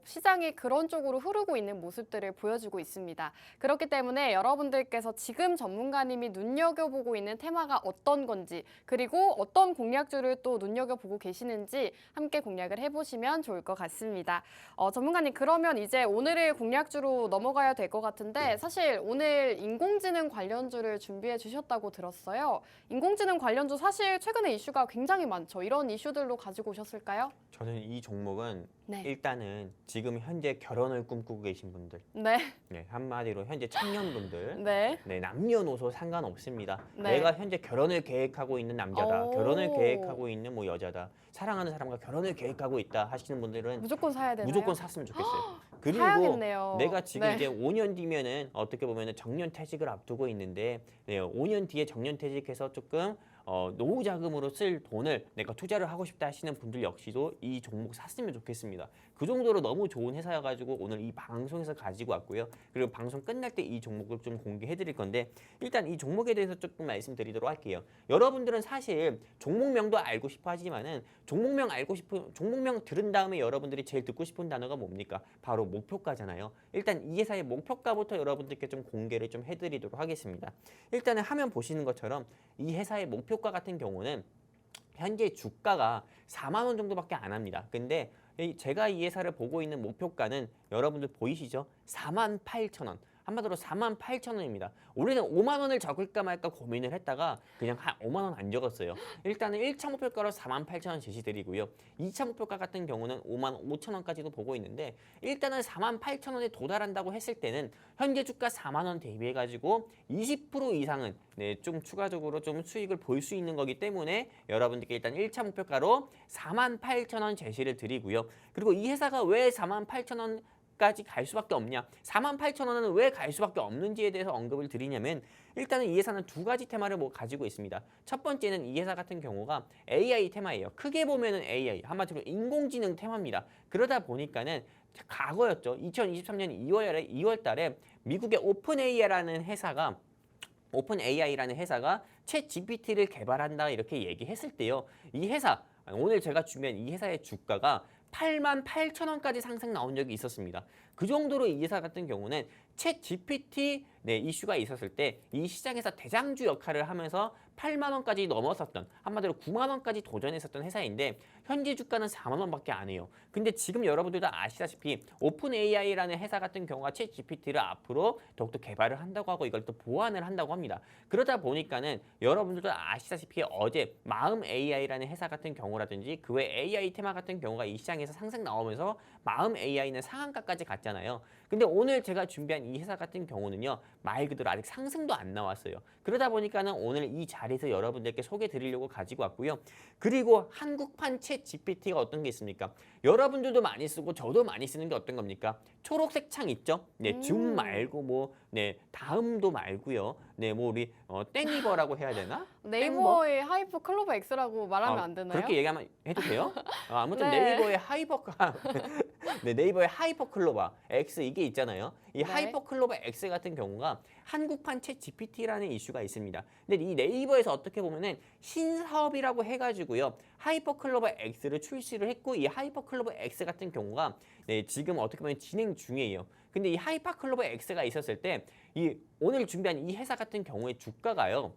시장이 그런 쪽으로 흐르고 있는 모습들을 보여주고 있습니다. 그렇기 때문에 여러분들께서 지금 전문가님이 눈여겨보고 있는 테마가 어떤 건지 그리고 어떤 공략주를 또 눈여겨보고 계시는지 함께 공략을 해보시면 좋을 것 같습니다. 전문가님 그러면 이제 오늘의 공략주로 넘어가야 될 것 같은데 사실 오늘 인공지능 관련주를 준비해 주셨다고 들었어요. 인공지능 관련주 사실 최근에 이슈가 굉장히 많죠. 이런 이슈들로 가지고 오셨을까요? 저는 이 종목은 네. 일단은 지금 현재 결혼을 꿈꾸고 계신 분들 네. 한마디로 현재 청년분들 네. 남녀노소 상관없습니다. 네. 내가 현재 결혼을 계획하고 있는 남자다. 오. 결혼을 계획하고 있는 뭐 여자다. 사랑하는 사람과 결혼을 계획하고 있다 하시는 분들은 무조건 사야 되나요? 무조건 샀으면 좋겠어요. 그리고 사야겠네요. 내가 지금 네. 이제 5년 뒤면은 어떻게 보면은 정년퇴직을 앞두고 있는데 5년 뒤에 정년퇴직해서 조금 노후 자금으로 쓸 돈을 내가 투자를 하고 싶다 하시는 분들 역시도 이 종목 샀으면 좋겠습니다. 그 정도로 너무 좋은 회사여가지고 오늘 이 방송에서 가지고 왔고요. 그리고 방송 끝날 때 이 종목을 좀 공개해드릴 건데 일단 이 종목에 대해서 조금 말씀드리도록 할게요. 여러분들은 사실 종목명도 알고 싶어 하지만은 종목명 들은 다음에 여러분들이 제일 듣고 싶은 단어가 뭡니까? 바로 목표가잖아요. 일단 이 회사의 목표가부터 여러분들께 좀 공개를 좀 해드리도록 하겠습니다. 일단은 화면 보시는 것처럼 이 회사의 목표가 같은 경우는 현재 주가가 4만 원 정도밖에 안 합니다. 근데 제가 이 회사를 보고 있는 목표가는 여러분들 보이시죠? 48,000원. 한마디로 48,000원입니다. 올해는 5만 원을 적을까 말까 고민을 했다가 그냥 한 5만 원 안 적었어요. 일단은 1차 목표가로 48,000원 제시드리고요. 2차 목표가 같은 경우는 5만 5천 원까지도 보고 있는데 일단은 48,000원에 도달한다고 했을 때는 현재 주가 4만 원 대비해가지고 20% 이상은 좀 추가적으로 좀 수익을 볼 수 있는 거기 때문에 여러분들께 일단 1차 목표가로 48,000원 제시를 드리고요. 그리고 이 회사가 왜 48,000원 까지 갈 수밖에 없냐? 48,000원은 왜 갈 수밖에 없는지에 대해서 언급을 드리냐면 일단은 이 회사는 두 가지 테마를 가지고 있습니다. 첫 번째는 이 회사 같은 경우가 AI 테마예요. 크게 보면은 AI, 한마디로 인공지능 테마입니다. 그러다 보니까는 과거였죠. 2023년 2월 달에 미국의 오픈AI라는 회사가 챗 GPT를 개발한다 이렇게 얘기했을 때요. 이 회사, 오늘 제가 준비한 이 회사의 주가가 88,000원까지 상승 나온 적이 있었습니다. 그 정도로 이 회사 같은 경우는 챗 GPT 이슈가 있었을 때 이 시장에서 대장주 역할을 하면서 8만 원까지 넘어섰던 한마디로 9만 원까지 도전했었던 회사인데 현재 주가는 4만 원밖에 안 해요. 근데 지금 여러분들도 아시다시피 오픈 AI라는 회사 같은 경우가 챗 GPT를 앞으로 더욱더 개발을 한다고 하고 이걸 또 보완을 한다고 합니다. 그러다 보니까는 여러분들도 아시다시피 어제 마음 AI라는 회사 같은 경우라든지 그 외 AI 테마 같은 경우가 이 시장에서 상승 나오면서 마음 AI는 상한가까지 갔잖아요. 근데 오늘 제가 준비한 이 회사 같은 경우는요. 말 그대로 아직 상승도 안 나왔어요. 그러다 보니까는 오늘 이 자리에서 여러분들께 소개해 드리려고 가지고 왔고요. 그리고 한국판 챗 GPT가 어떤 게 있습니까? 여러분들도 많이 쓰고 저도 많이 쓰는 게 어떤 겁니까? 초록색 창 있죠? 줌 말고 다음도 말고요. 우리 땡이버라고 해야 되나? 네이버의 하이퍼 클로버 X라고 말하면 안 되나요? 그렇게 얘기하면 해도 돼요? 아무튼 네. 네이버의 네이버의 하이퍼 클로버 X 이게 있잖아요. 이 네. 하이퍼 클로버 X 같은 경우가 한국판 챗 GPT라는 이슈가 있습니다. 근데 이 네이버에서 어떻게 보면은 신사업이라고 해가지고요. 하이퍼 클로버 X를 출시를 했고 이 하이퍼 클로버 X 같은 경우가 지금 어떻게 보면 진행 중이에요. 근데 이 하이퍼 클로버 X가 있었을 때 오늘 준비한 이 회사 같은 경우의 주가가요.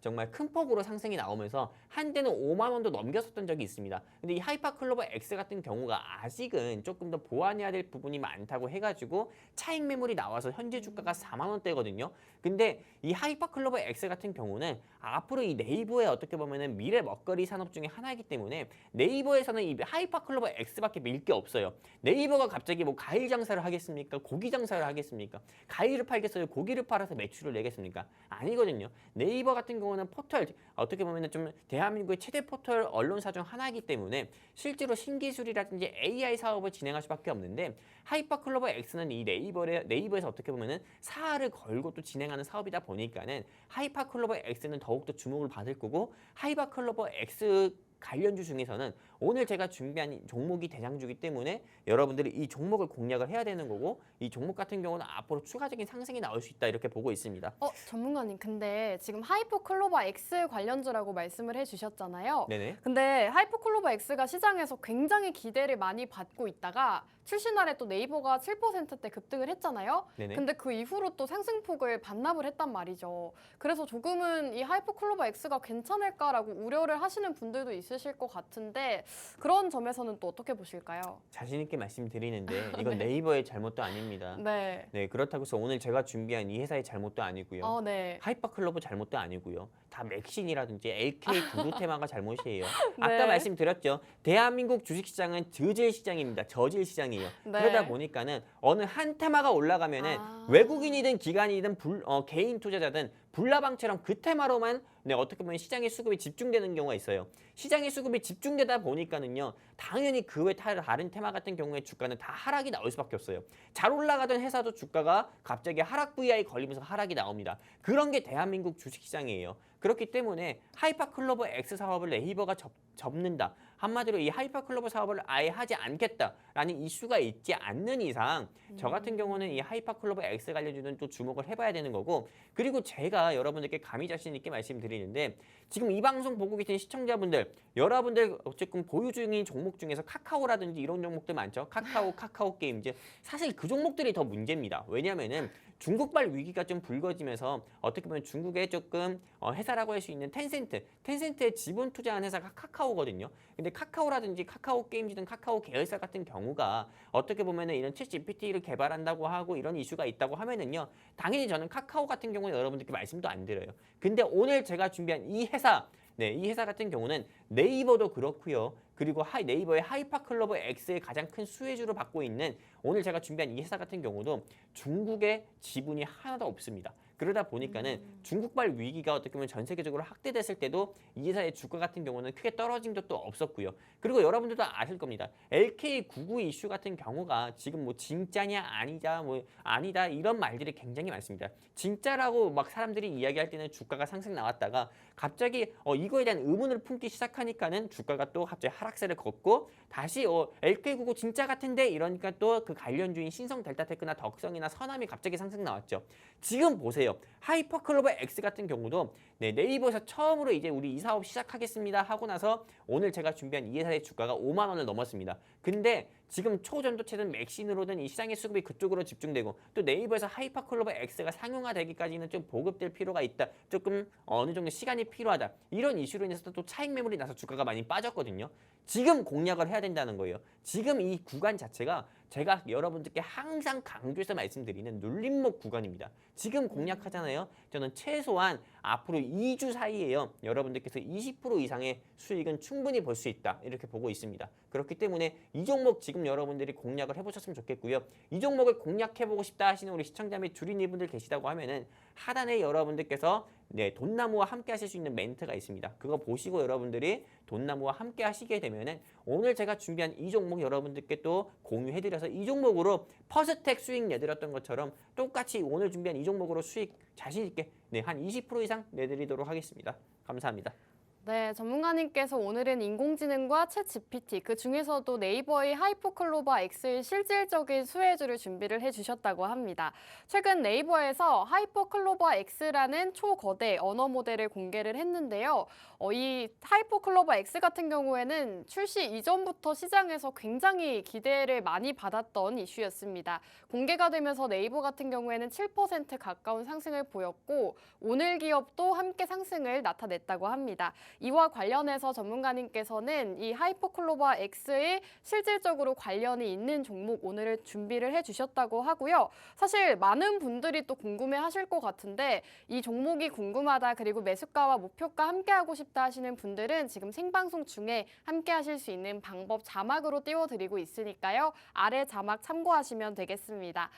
정말 큰 폭으로 상승이 나오면서 한때는 5만 원도 넘겼었던 적이 있습니다. 근데 이 하이파클로버 X 같은 경우가 아직은 조금 더 보완해야 될 부분이 많다고 해가지고 차익 매물이 나와서 현재 주가가 4만 원대거든요. 근데 이 하이파클로버 X 같은 경우는 앞으로 이 네이버의 어떻게 보면은 미래 먹거리 산업 중에 하나이기 때문에 네이버에서는 이 하이파클로버 X밖에 밀 게 없어요. 네이버가 갑자기 뭐 과일 장사를 하겠습니까? 고기 장사를 하겠습니까? 과일을 팔겠어요? 고기를 팔아서 매출을 내겠습니까? 아니거든요. 네이버 같은 경우는 포털 어떻게 보면은 좀 대한민국의 최대 포털 언론사 중 하나이기 때문에 실제로 신기술이라든지 AI 사업을 진행할 수밖에 없는데 하이파클로버 X는 이 네이버에서 어떻게 보면은 사활을 걸고 또 진행하는 사업이다 보니까는 하이파클로버 X는 더욱더 주목을 받을 거고 하이파클로버 X 관련주 중에서는 오늘 제가 준비한 종목이 대장주기 때문에 여러분들이 이 종목을 공략을 해야 되는 거고 이 종목 같은 경우는 앞으로 추가적인 상승이 나올 수 있다 이렇게 보고 있습니다. 전문가님, 근데 지금 하이퍼클로버 X 관련주라고 말씀을 해주셨잖아요. 네네. 근데 하이퍼클로버 X가 시장에서 굉장히 기대를 많이 받고 있다가 출시 날에 또 네이버가 7%대 급등을 했잖아요. 네네. 근데 그 이후로 또 상승폭을 반납을 했단 말이죠. 그래서 조금은 이 하이퍼클로버 X가 괜찮을까라고 우려를 하시는 분들도 있으실 것 같은데 그런 점에서는 또 어떻게 보실까요? 자신 있게 말씀드리는데 이건 네. 네이버의 잘못도 아닙니다. 네. 네, 그렇다고 해서 오늘 제가 준비한 이 회사의 잘못도 아니고요. 네. 하이퍼클로버 잘못도 아니고요. 다 맥신이라든지 LK 구두테마가 잘못이에요. 네. 아까 말씀드렸죠. 대한민국 주식시장은 저질 시장입니다. 저질 시장이에요. 네. 그러다 보니까는 어느 한 테마가 올라가면은 외국인이든 기관이든 개인 투자자든 불나방처럼 그 테마로만 어떻게 보면 시장의 수급이 집중되는 경우가 있어요. 시장의 수급이 집중되다 보니까는요. 당연히 그 외 다른 테마 같은 경우에 주가는 다 하락이 나올 수밖에 없어요. 잘 올라가던 회사도 주가가 갑자기 하락 VI 걸리면서 하락이 나옵니다. 그런 게 대한민국 주식시장이에요. 그렇기 때문에 하이파클로버 X 사업을 네이버가 접는다. 한마디로 이 하이파클로버 사업을 아예 하지 않겠다라는 이슈가 있지 않는 이상 저 같은 경우는 이 하이파클로버 X 관련주는 또 주목을 해봐야 되는 거고 그리고 제가 여러분들께 감히 자신 있게 말씀드리는데 지금 이 방송 보고 계신 시청자분들 여러분들 어쨌든 보유 중인 종목 중에서 카카오라든지 이런 종목들 많죠. 카카오 게임즈 사실 그 종목들이 더 문제입니다. 왜냐면은 중국발 위기가 좀 불거지면서 어떻게 보면 중국의 조금 회사라고 할 수 있는 텐센트에 지분 투자한 회사가 카카오거든요. 근데 카카오라든지 카카오 게임즈든 카카오 계열사 같은 경우가 어떻게 보면은 이런 챗 GPT를 개발한다고 하고 이런 이슈가 있다고 하면은요. 당연히 저는 카카오 같은 경우는 여러분들께 말씀도 안 드려요. 근데 오늘 제가 준비한 이 회사 이 회사 같은 경우는 네이버도 그렇고요. 그리고 네이버의 하이파클로버 X의 가장 큰 수혜주로 받고 있는 오늘 제가 준비한 이 회사 같은 경우도 중국의 지분이 하나도 없습니다. 그러다 보니까는 중국발 위기가 어떻게 보면 전 세계적으로 확대됐을 때도 이 회사의 주가 같은 경우는 크게 떨어진 적도 없었고요. 그리고 여러분들도 아실 겁니다. LK99 이슈 같은 경우가 지금 뭐 진짜냐 아니다 이런 말들이 굉장히 많습니다. 진짜라고 막 사람들이 이야기할 때는 주가가 상승 나왔다가 갑자기 이거에 대한 의문을 품기 시작하니까는 주가가 또 갑자기 하락세를 걷고 다시 LK99 진짜 같은데 이러니까 또 그 관련주인 신성 델타테크나 덕성이나 서남이 갑자기 상승 나왔죠. 지금 보세요. 하이퍼클로버 X 같은 경우도 네이버에서 처음으로 이제 우리 이 사업 시작하겠습니다 하고 나서 오늘 제가 준비한 이 회사의 주가가 5만 원을 넘었습니다. 근데 지금 초전도체든 맥신으로든 이 시장의 수급이 그쪽으로 집중되고 또 네이버에서 하이퍼클로버 X가 상용화되기까지는 좀 보급될 필요가 있다. 조금 어느 정도 시간이 필요하다. 이런 이슈로 인해서 또 차익 매물이 나서 주가가 많이 빠졌거든요. 지금 공략을 해야 된다는 거예요. 지금 이 구간 자체가 제가 여러분들께 항상 강조해서 말씀드리는 눌림목 구간입니다. 지금 공략하잖아요. 저는 최소한 앞으로 2주 사이에요. 여러분들께서 20% 이상의 수익은 충분히 볼 수 있다. 이렇게 보고 있습니다. 그렇기 때문에 이 종목 지금 여러분들이 공략을 해보셨으면 좋겠고요. 이 종목을 공략해보고 싶다 하시는 우리 시청자 및 주린이분들 계시다고 하면은 하단에 여러분들께서 돈나무와 함께 하실 수 있는 멘트가 있습니다. 그거 보시고 여러분들이 돈나무와 함께 하시게 되면은 오늘 제가 준비한 이 종목 여러분들께 또 공유해드려서 이 종목으로 퍼스텍 수익 내드렸던 것처럼 똑같이 오늘 준비한 이 종목으로 수익 자신 있게 한 20% 이상 내드리도록 하겠습니다. 감사합니다. 네, 전문가님께서 오늘은 인공지능과 챗 GPT, 그 중에서도 네이버의 하이퍼클로바 X의 실질적인 수혜주를 준비를 해주셨다고 합니다. 최근 네이버에서 하이퍼클로바 X라는 초거대 언어 모델을 공개를 했는데요. 이 하이퍼클로바 X 같은 경우에는 출시 이전부터 시장에서 굉장히 기대를 많이 받았던 이슈였습니다. 공개가 되면서 네이버 같은 경우에는 7% 가까운 상승을 보였고, 오늘 기업도 함께 상승을 나타냈다고 합니다. 이와 관련해서 전문가님께서는 이 하이퍼클로바 X의 실질적으로 관련이 있는 종목 오늘 준비를 해주셨다고 하고요. 사실 많은 분들이 또 궁금해하실 것 같은데 이 종목이 궁금하다 그리고 매수가와 목표가 함께하고 싶다 하시는 분들은 지금 생방송 중에 함께하실 수 있는 방법 자막으로 띄워드리고 있으니까요. 아래 자막 참고하시면 되겠습니다.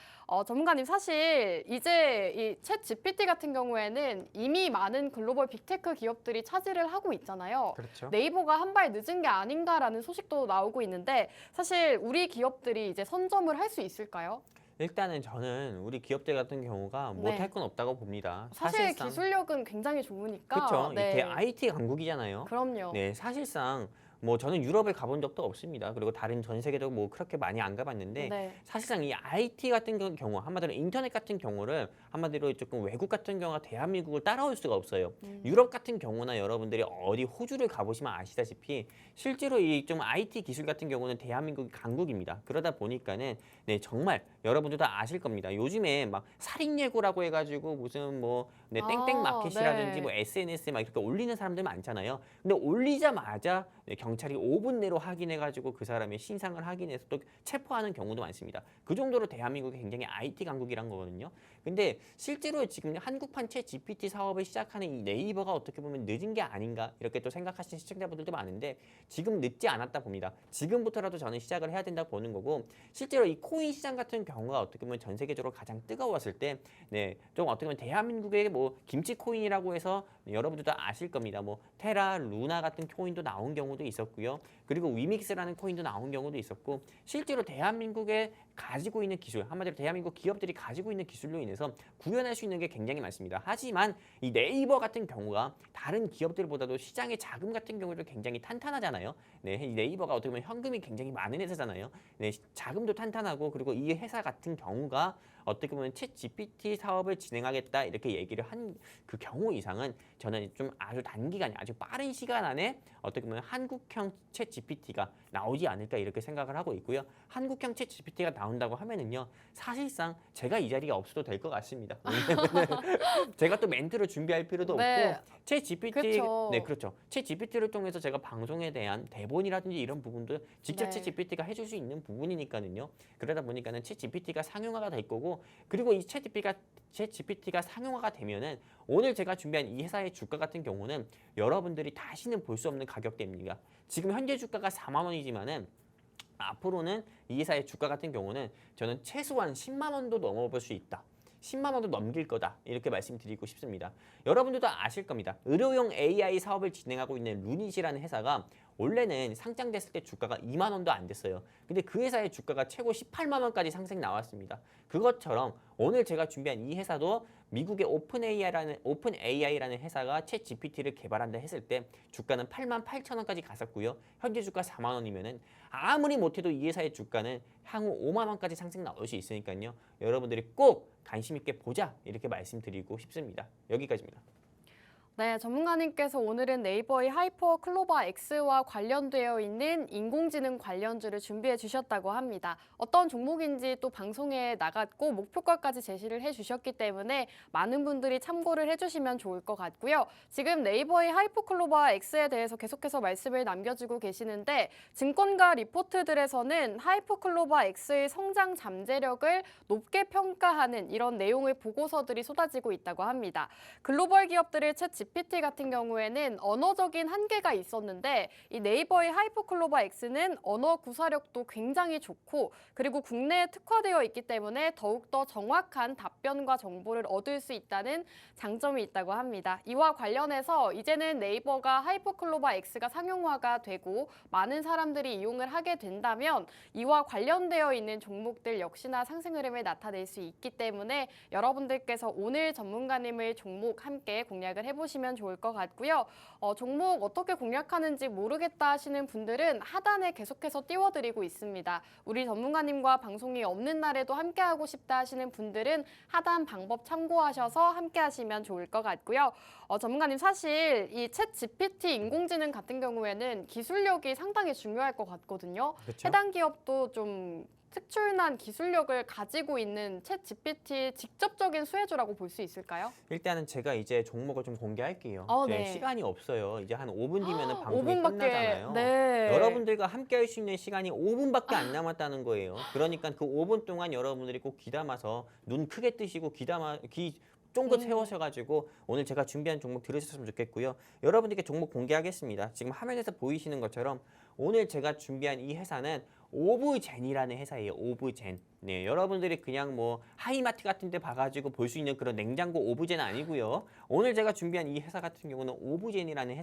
전문가님 사실 이제 이 챗 GPT 같은 경우에는 이미 많은 글로벌 빅테크 기업들이 차지를 하고 있잖아요. 그렇죠. 네이버가 한 발 늦은 게 아닌가라는 소식도 나오고 있는데 사실 우리 기업들이 이제 선점을 할 수 있을까요? 일단은 저는 우리 기업들 같은 경우가 네. 못할 건 없다고 봅니다. 사실 사실상 기술력은 굉장히 좋으니까. 그렇죠. 네. 이게 IT 강국이잖아요. 그럼요. 네, 사실상 뭐 저는 유럽에 가본 적도 없습니다. 그리고 다른 전 세계도 뭐 그렇게 많이 안 가봤는데 네. 사실상 이 IT 같은 경우 한마디로 인터넷 같은 경우를 한마디로 조금 외국 같은 경우가 대한민국을 따라올 수가 없어요. 유럽 같은 경우나 여러분들이 어디 호주를 가보시면 아시다시피 실제로 이 좀 IT 기술 같은 경우는 대한민국이 강국입니다. 그러다 보니까는 네, 정말 여러분들도 아실 겁니다. 요즘에 막 살인 예고라고 해가지고 무슨 뭐 네, 땡땡 마켓이라든지 네. 뭐 SNS에 막 이렇게 올리는 사람들 많잖아요. 근데 올리자마자 네, 경찰이 5분 내로 확인해가지고 그 사람의 신상을 확인해서 또 체포하는 경우도 많습니다. 그 정도로 대한민국이 굉장히 IT 강국이란 거거든요. 근데 실제로 지금 한국판 챗 GPT 사업을 시작하는 이 네이버가 어떻게 보면 늦은 게 아닌가 이렇게 또 생각하시는 시청자분들도 많은데 지금 늦지 않았다 봅니다. 지금부터라도 저는 시작을 해야 된다고 보는 거고 실제로 이 코인 시장 같은 경우가 어떻게 보면 전 세계적으로 가장 뜨거웠을 때 네, 좀 어떻게 보면 대한민국의 뭐 김치 코인이라고 해서 여러분들도 아실 겁니다. 뭐 테라, 루나 같은 코인도 나온 경우도 있었고요. 그리고 위믹스라는 코인도 나온 경우도 있었고 실제로 대한민국에 가지고 있는 기술, 한마디로 대한민국 기업들이 가지고 있는 기술로 인해서 구현할 수 있는 게 굉장히 많습니다. 하지만 이 네이버 같은 경우가 다른 기업들보다도 시장의 자금 같은 경우도 굉장히 탄탄하잖아요. 네, 이 네이버가 어떻게 보면 현금이 굉장히 많은 회사잖아요. 네, 자금도 탄탄하고 그리고 이 회사 같은 경우가 어떻게 보면 챗 GPT 사업을 진행하겠다 이렇게 얘기를 한 그 경우 이상은 저는 좀 아주 단기간에 아주 빠른 시간 안에 어떻게 보면 한국형 챗 GPT가 나오지 않을까 이렇게 생각을 하고 있고요. 한국형 챗 GPT가 나온다고 하면은요 사실상 제가 이 자리에 없어도 될 것 같습니다. 왜냐면은 제가 또 멘트를 준비할 필요도 네. 없고 챗 GPT 그쵸. 네 그렇죠. 챗 GPT를 통해서 제가 방송에 대한 대본이라든지 이런 부분도 직접 네. 챗 GPT가 해줄 수 있는 부분이니까는요. 그러다 보니까는 챗 GPT가 상용화가 될 거고 그리고 이 챗 GPT가 상용화가 되면은 오늘 제가 준비한 이 회사의 주가 같은 경우는 여러분들이 다시는 볼 수 없는 가격대입니다. 지금 현재 주가가 4만 원이지만은 앞으로는 이 회사의 주가 같은 경우는 저는 최소한 10만 원도 넘어볼 수 있다. 10만 원도 넘길 거다. 이렇게 말씀드리고 싶습니다. 여러분들도 아실 겁니다. 의료용 AI 사업을 진행하고 있는 루닛이라는 회사가 원래는 상장됐을 때 주가가 2만 원도 안 됐어요. 근데 그 회사의 주가가 최고 18만 원까지 상승 나왔습니다. 그것처럼 오늘 제가 준비한 이 회사도 미국의 오픈AI라는 회사가 챗 GPT를 개발한다 했을 때 주가는 8만 8천 원까지 갔었고요. 현재 주가 4만 원이면은 아무리 못해도 이 회사의 주가는 향후 5만 원까지 상승 나올 수 있으니까요. 여러분들이 꼭 관심 있게 보자 이렇게 말씀드리고 싶습니다. 여기까지입니다. 네, 전문가님께서 오늘은 네이버의 하이퍼 클로바 X와 관련되어 있는 인공지능 관련주를 준비해 주셨다고 합니다. 어떤 종목인지 또 방송에 나갔고 목표가까지 제시를 해 주셨기 때문에 많은 분들이 참고를 해주시면 좋을 것 같고요. 지금 네이버의 하이퍼 클로바 X에 대해서 계속해서 말씀을 남겨주고 계시는데 증권가 리포트들에서는 하이퍼 클로바 X의 성장 잠재력을 높게 평가하는 이런 내용의 보고서들이 쏟아지고 있다고 합니다. 글로벌 기업들의 챗 GPT 같은 경우에는 언어적인 한계가 있었는데 이 네이버의 하이퍼클로바 X는 언어 구사력도 굉장히 좋고 그리고 국내에 특화되어 있기 때문에 더욱더 정확한 답변과 정보를 얻을 수 있다는 장점이 있다고 합니다. 이와 관련해서 이제는 네이버가 하이퍼클로바 X가 상용화가 되고 많은 사람들이 이용을 하게 된다면 이와 관련되어 있는 종목들 역시나 상승 흐름을 나타낼 수 있기 때문에 여러분들께서 오늘 전문가님의 종목 함께 공략을 해보시면 해보시면 좋을 것 같고요. 종목 어떻게 공략하는지 모르겠다 하시는 분들은 하단에 계속해서 띄워드리고 있습니다. 우리 전문가님과 방송이 없는 날에도 함께하고 싶다 하시는 분들은 하단 방법 참고하셔서 함께하시면 좋을 것 같고요. 전문가님 사실 이 챗 GPT 인공지능 같은 경우에는 기술력이 상당히 중요할 것 같거든요. 그렇죠? 해당 기업도 좀 특출난 기술력을 가지고 있는 챗 GPT 직접적인 수혜주라고 볼 수 있을까요? 일단은 제가 이제 종목을 좀 공개할게요. 이제 네. 시간이 없어요. 이제 한 5분 뒤면은 방송이 5분밖에. 끝나잖아요. 네. 여러분들과 함께 할 수 있는 시간이 5분밖에 안 남았다는 거예요. 그러니까 그 5분 동안 여러분들이 꼭 귀담아서 눈 크게 뜨시고 귀 쫑긋 세우셔가지고 오늘 제가 준비한 종목 들으셨으면 좋겠고요. 여러분들께 종목 공개하겠습니다. 지금 화면에서 보이시는 것처럼 오늘 제가 준비한 이 회사는 오브젠이라는 회사예요. 오브젠. 네, 여러분들이 그냥 뭐 하이마트 같은 데 봐가지고 볼 수 있는 그런 냉장고 오브젠 아니고요. 오늘 제가 준비한 이 회사 같은 경우는 오브젠이라는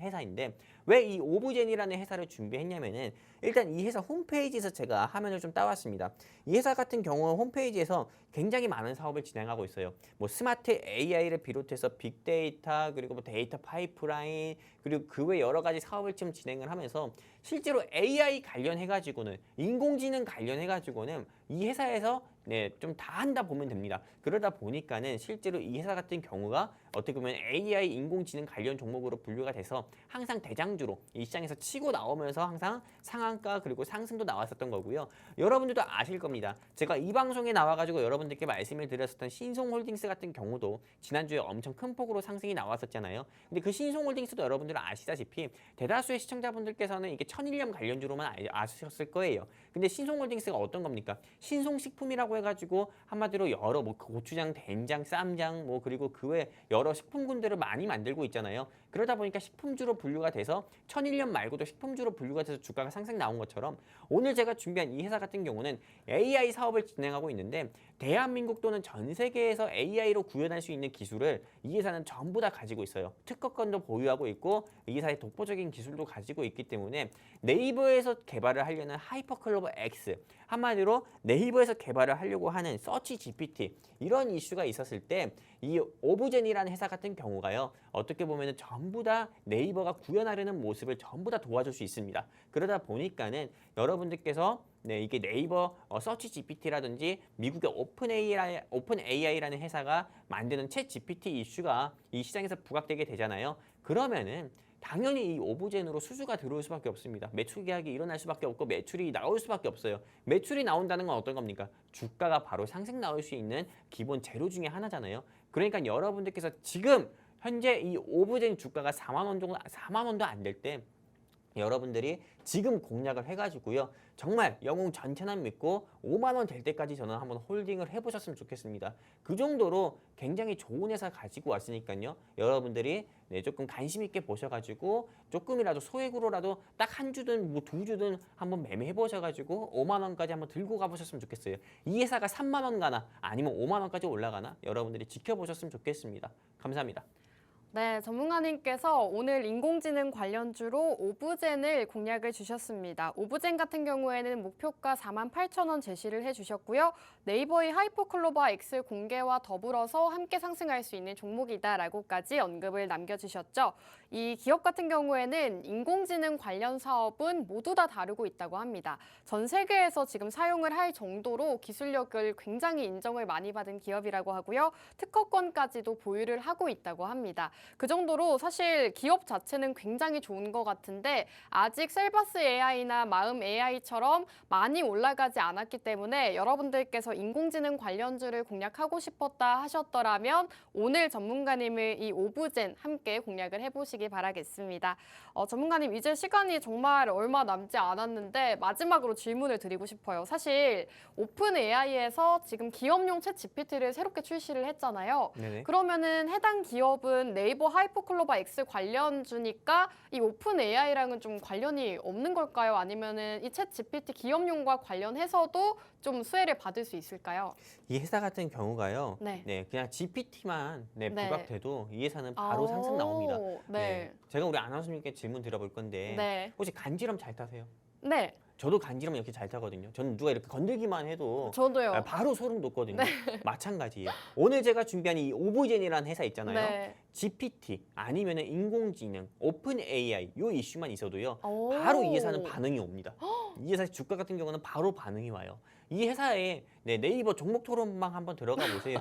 회사인데 왜 이 오브젠이라는 회사를 준비했냐면은 일단 이 회사 홈페이지에서 제가 화면을 좀 따왔습니다. 이 회사 같은 경우 홈페이지에서 굉장히 많은 사업을 진행하고 있어요. 뭐 스마트 AI를 비롯해서 빅데이터 그리고 뭐 데이터 파이프라인 그리고 그 외 여러 가지 사업을 지금 진행을 하면서 실제로 AI 관련해가지고는 인공지능 관련해가지고는 이 회사에서 네, 좀 다 한다 보면 됩니다. 그러다 보니까는 실제로 이 회사 같은 경우가 어떻게 보면 AI 인공지능 관련 종목으로 분류가 돼서 항상 대장주로 이 시장에서 치고 나오면서 항상 상한가 그리고 상승도 나왔었던 거고요. 여러분들도 아실 겁니다. 제가 이 방송에 나와가지고 여러분들께 말씀을 드렸었던 신송홀딩스 같은 경우도 지난주에 엄청 큰 폭으로 상승이 나왔었잖아요. 근데 그 신송홀딩스도 여러분들은 아시다시피 대다수의 시청자분들께서는 이게 천일염 관련주로만 아셨을 거예요. 근데 신송홀딩스가 어떤 겁니까? 신송식품이라고 해가지고 한마디로 여러 뭐 고추장, 된장, 쌈장 뭐 그리고 그 외 여러 식품군들을 많이 만들고 있잖아요. 그러다 보니까 식품주로 분류가 돼서 천일염 말고도 식품주로 분류가 돼서 주가가 상승 나온 것처럼 오늘 제가 준비한 이 회사 같은 경우는 AI 사업을 진행하고 있는데 대한민국 또는 전 세계에서 AI로 구현할 수 있는 기술을 이 회사는 전부 다 가지고 있어요. 특허권도 보유하고 있고 이 회사의 독보적인 기술도 가지고 있기 때문에 네이버에서 개발을 하려는 하이퍼클로버 X 한마디로 네이버에서 개발을 하려고 하는 서치 GPT 이런 이슈가 있었을 때 이 오브젠이라는 회사 같은 경우가요 어떻게 보면 전부 다 네이버가 구현하려는 모습을 전부 다 도와줄 수 있습니다. 그러다 보니까는 여러분들께서 네, 이게 네이버 서치 GPT라든지 미국의 오픈 AI라는 회사가 만드는 챗 GPT 이슈가 이 시장에서 부각되게 되잖아요. 그러면은 당연히 이 오브젠으로 수주가 들어올 수밖에 없습니다. 매출 계약이 일어날 수밖에 없고 매출이 나올 수밖에 없어요. 매출이 나온다는 건 어떤 겁니까? 주가가 바로 상승 나올 수 있는 기본 재료 중에 하나잖아요. 그러니까 여러분들께서 지금 현재 이 오브젠 주가가 4만 원 정도 4만 원도 안 될 때 여러분들이 지금 공략을 해가지고요. 정말 영웅 전체만 믿고 5만 원 될 때까지 저는 한번 홀딩을 해보셨으면 좋겠습니다. 그 정도로 굉장히 좋은 회사 가지고 왔으니까요. 여러분들이 네, 조금 관심 있게 보셔가지고 조금이라도 소액으로라도 딱 한 주든 뭐 두 주든 한번 매매해 보셔가지고 5만 원까지 한번 들고 가보셨으면 좋겠어요. 이 회사가 3만 원 가나 아니면 5만 원까지 올라가나 여러분들이 지켜보셨으면 좋겠습니다. 감사합니다. 네, 전문가님께서 오늘 인공지능 관련주로 오브젠을 공략을 주셨습니다. 오브젠 같은 경우에는 목표가 48,000원 제시를 해주셨고요. 네이버의 하이퍼클로버 X 공개와 더불어서 함께 상승할 수 있는 종목이다라고까지 언급을 남겨주셨죠. 이 기업 같은 경우에는 인공지능 관련 사업은 모두 다 다루고 있다고 합니다. 전 세계에서 지금 사용을 할 정도로 기술력을 굉장히 인정을 많이 받은 기업이라고 하고요. 특허권까지도 보유를 하고 있다고 합니다. 그 정도로 사실 기업 자체는 굉장히 좋은 것 같은데 아직 셀바스 AI나 마음 AI처럼 많이 올라가지 않았기 때문에 여러분들께서 인공지능 관련주를 공략하고 싶었다 하셨더라면 오늘 전문가님의 이 오브젠 함께 공략을 해보시기 바라겠습니다. 전문가님 이제 시간이 정말 얼마 남지 않았는데 마지막으로 질문을 드리고 싶어요. 사실 오픈 AI에서 지금 기업용 챗 GPT를 새롭게 출시를 했잖아요. 네네. 그러면은 해당 기업은 네이버 하이퍼클로버 X 관련주니까 이 오픈 AI랑은 좀 관련이 없는 걸까요? 아니면은 이 챗 GPT 기업용과 관련해서도 좀 수혜를 받을 수 있을까요? 이 회사 같은 경우가요. 네. 네, 그냥 GPT만 네. 부각돼도 이 회사는 바로 상승 나옵니다. 네. 제가 우리 아나운서님께 질문 드려볼 건데 네. 혹시 간지럼 잘 타세요? 네. 저도 간지럼 이렇게 잘 타거든요. 저는 누가 이렇게 건들기만 해도 저도요. 바로 소름 돋거든요. 마찬가지예요. 오늘 제가 준비한 이 오브젠이라는 회사 있잖아요. 네. GPT 아니면은 인공지능, 오픈 AI 요 이슈만 있어도요. 오. 바로 이 회사는 반응이 옵니다. 이 회사 주가 같은 경우는 바로 반응이 와요. 이 회사에 네이버 종목 토론방 한번 들어가 보세요.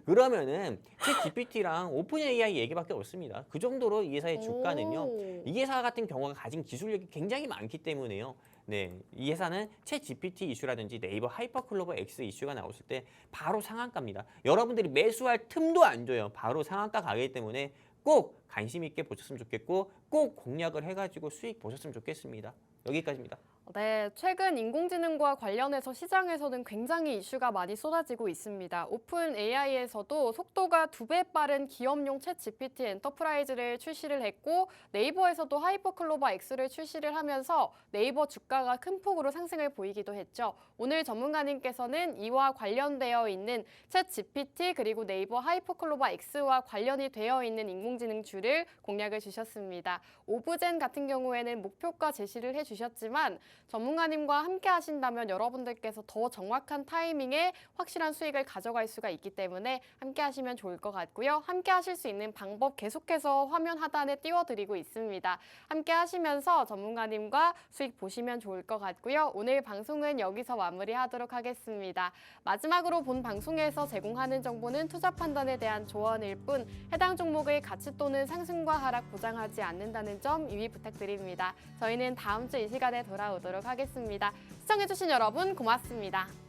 그러면은 챗 GPT랑 오픈 AI 얘기밖에 없습니다. 그 정도로 이 회사의 주가는요. 오. 이 회사 같은 경우가 가진 기술력이 굉장히 많기 때문에요. 네, 이 회사는 챗 GPT 이슈라든지 네이버 하이퍼클로버 X 이슈가 나왔을 때 바로 상한가입니다. 여러분들이 매수할 틈도 안 줘요. 바로 상한가 가기 때문에 꼭 관심 있게 보셨으면 좋겠고 꼭 공략을 해가지고 수익 보셨으면 좋겠습니다. 여기까지입니다. 네, 최근 인공지능과 관련해서 시장에서는 굉장히 이슈가 많이 쏟아지고 있습니다. 오픈 AI에서도 속도가 2배 빠른 기업용 챗 GPT 엔터프라이즈를 출시를 했고 네이버에서도 하이퍼클로버 X를 출시를 하면서 네이버 주가가 큰 폭으로 상승을 보이기도 했죠. 오늘 전문가님께서는 이와 관련되어 있는 챗 GPT 그리고 네이버 하이퍼클로버 X와 관련이 되어 있는 인공지능주를 공략을 주셨습니다. 오브젠 같은 경우에는 목표가 제시를 해주셨지만 전문가님과 함께 하신다면 여러분들께서 더 정확한 타이밍에 확실한 수익을 가져갈 수가 있기 때문에 함께 하시면 좋을 것 같고요. 함께 하실 수 있는 방법 계속해서 화면 하단에 띄워드리고 있습니다. 함께 하시면서 전문가님과 수익 보시면 좋을 것 같고요. 오늘 방송은 여기서 마무리하도록 하겠습니다. 마지막으로 본 방송에서 제공하는 정보는 투자 판단에 대한 조언일 뿐 해당 종목의 가치 또는 상승과 하락 보장하지 않는다는 점 유의 부탁드립니다. 저희는 다음 주 이 시간에 돌아오도록 하겠습니다. 시청해주신 여러분 고맙습니다.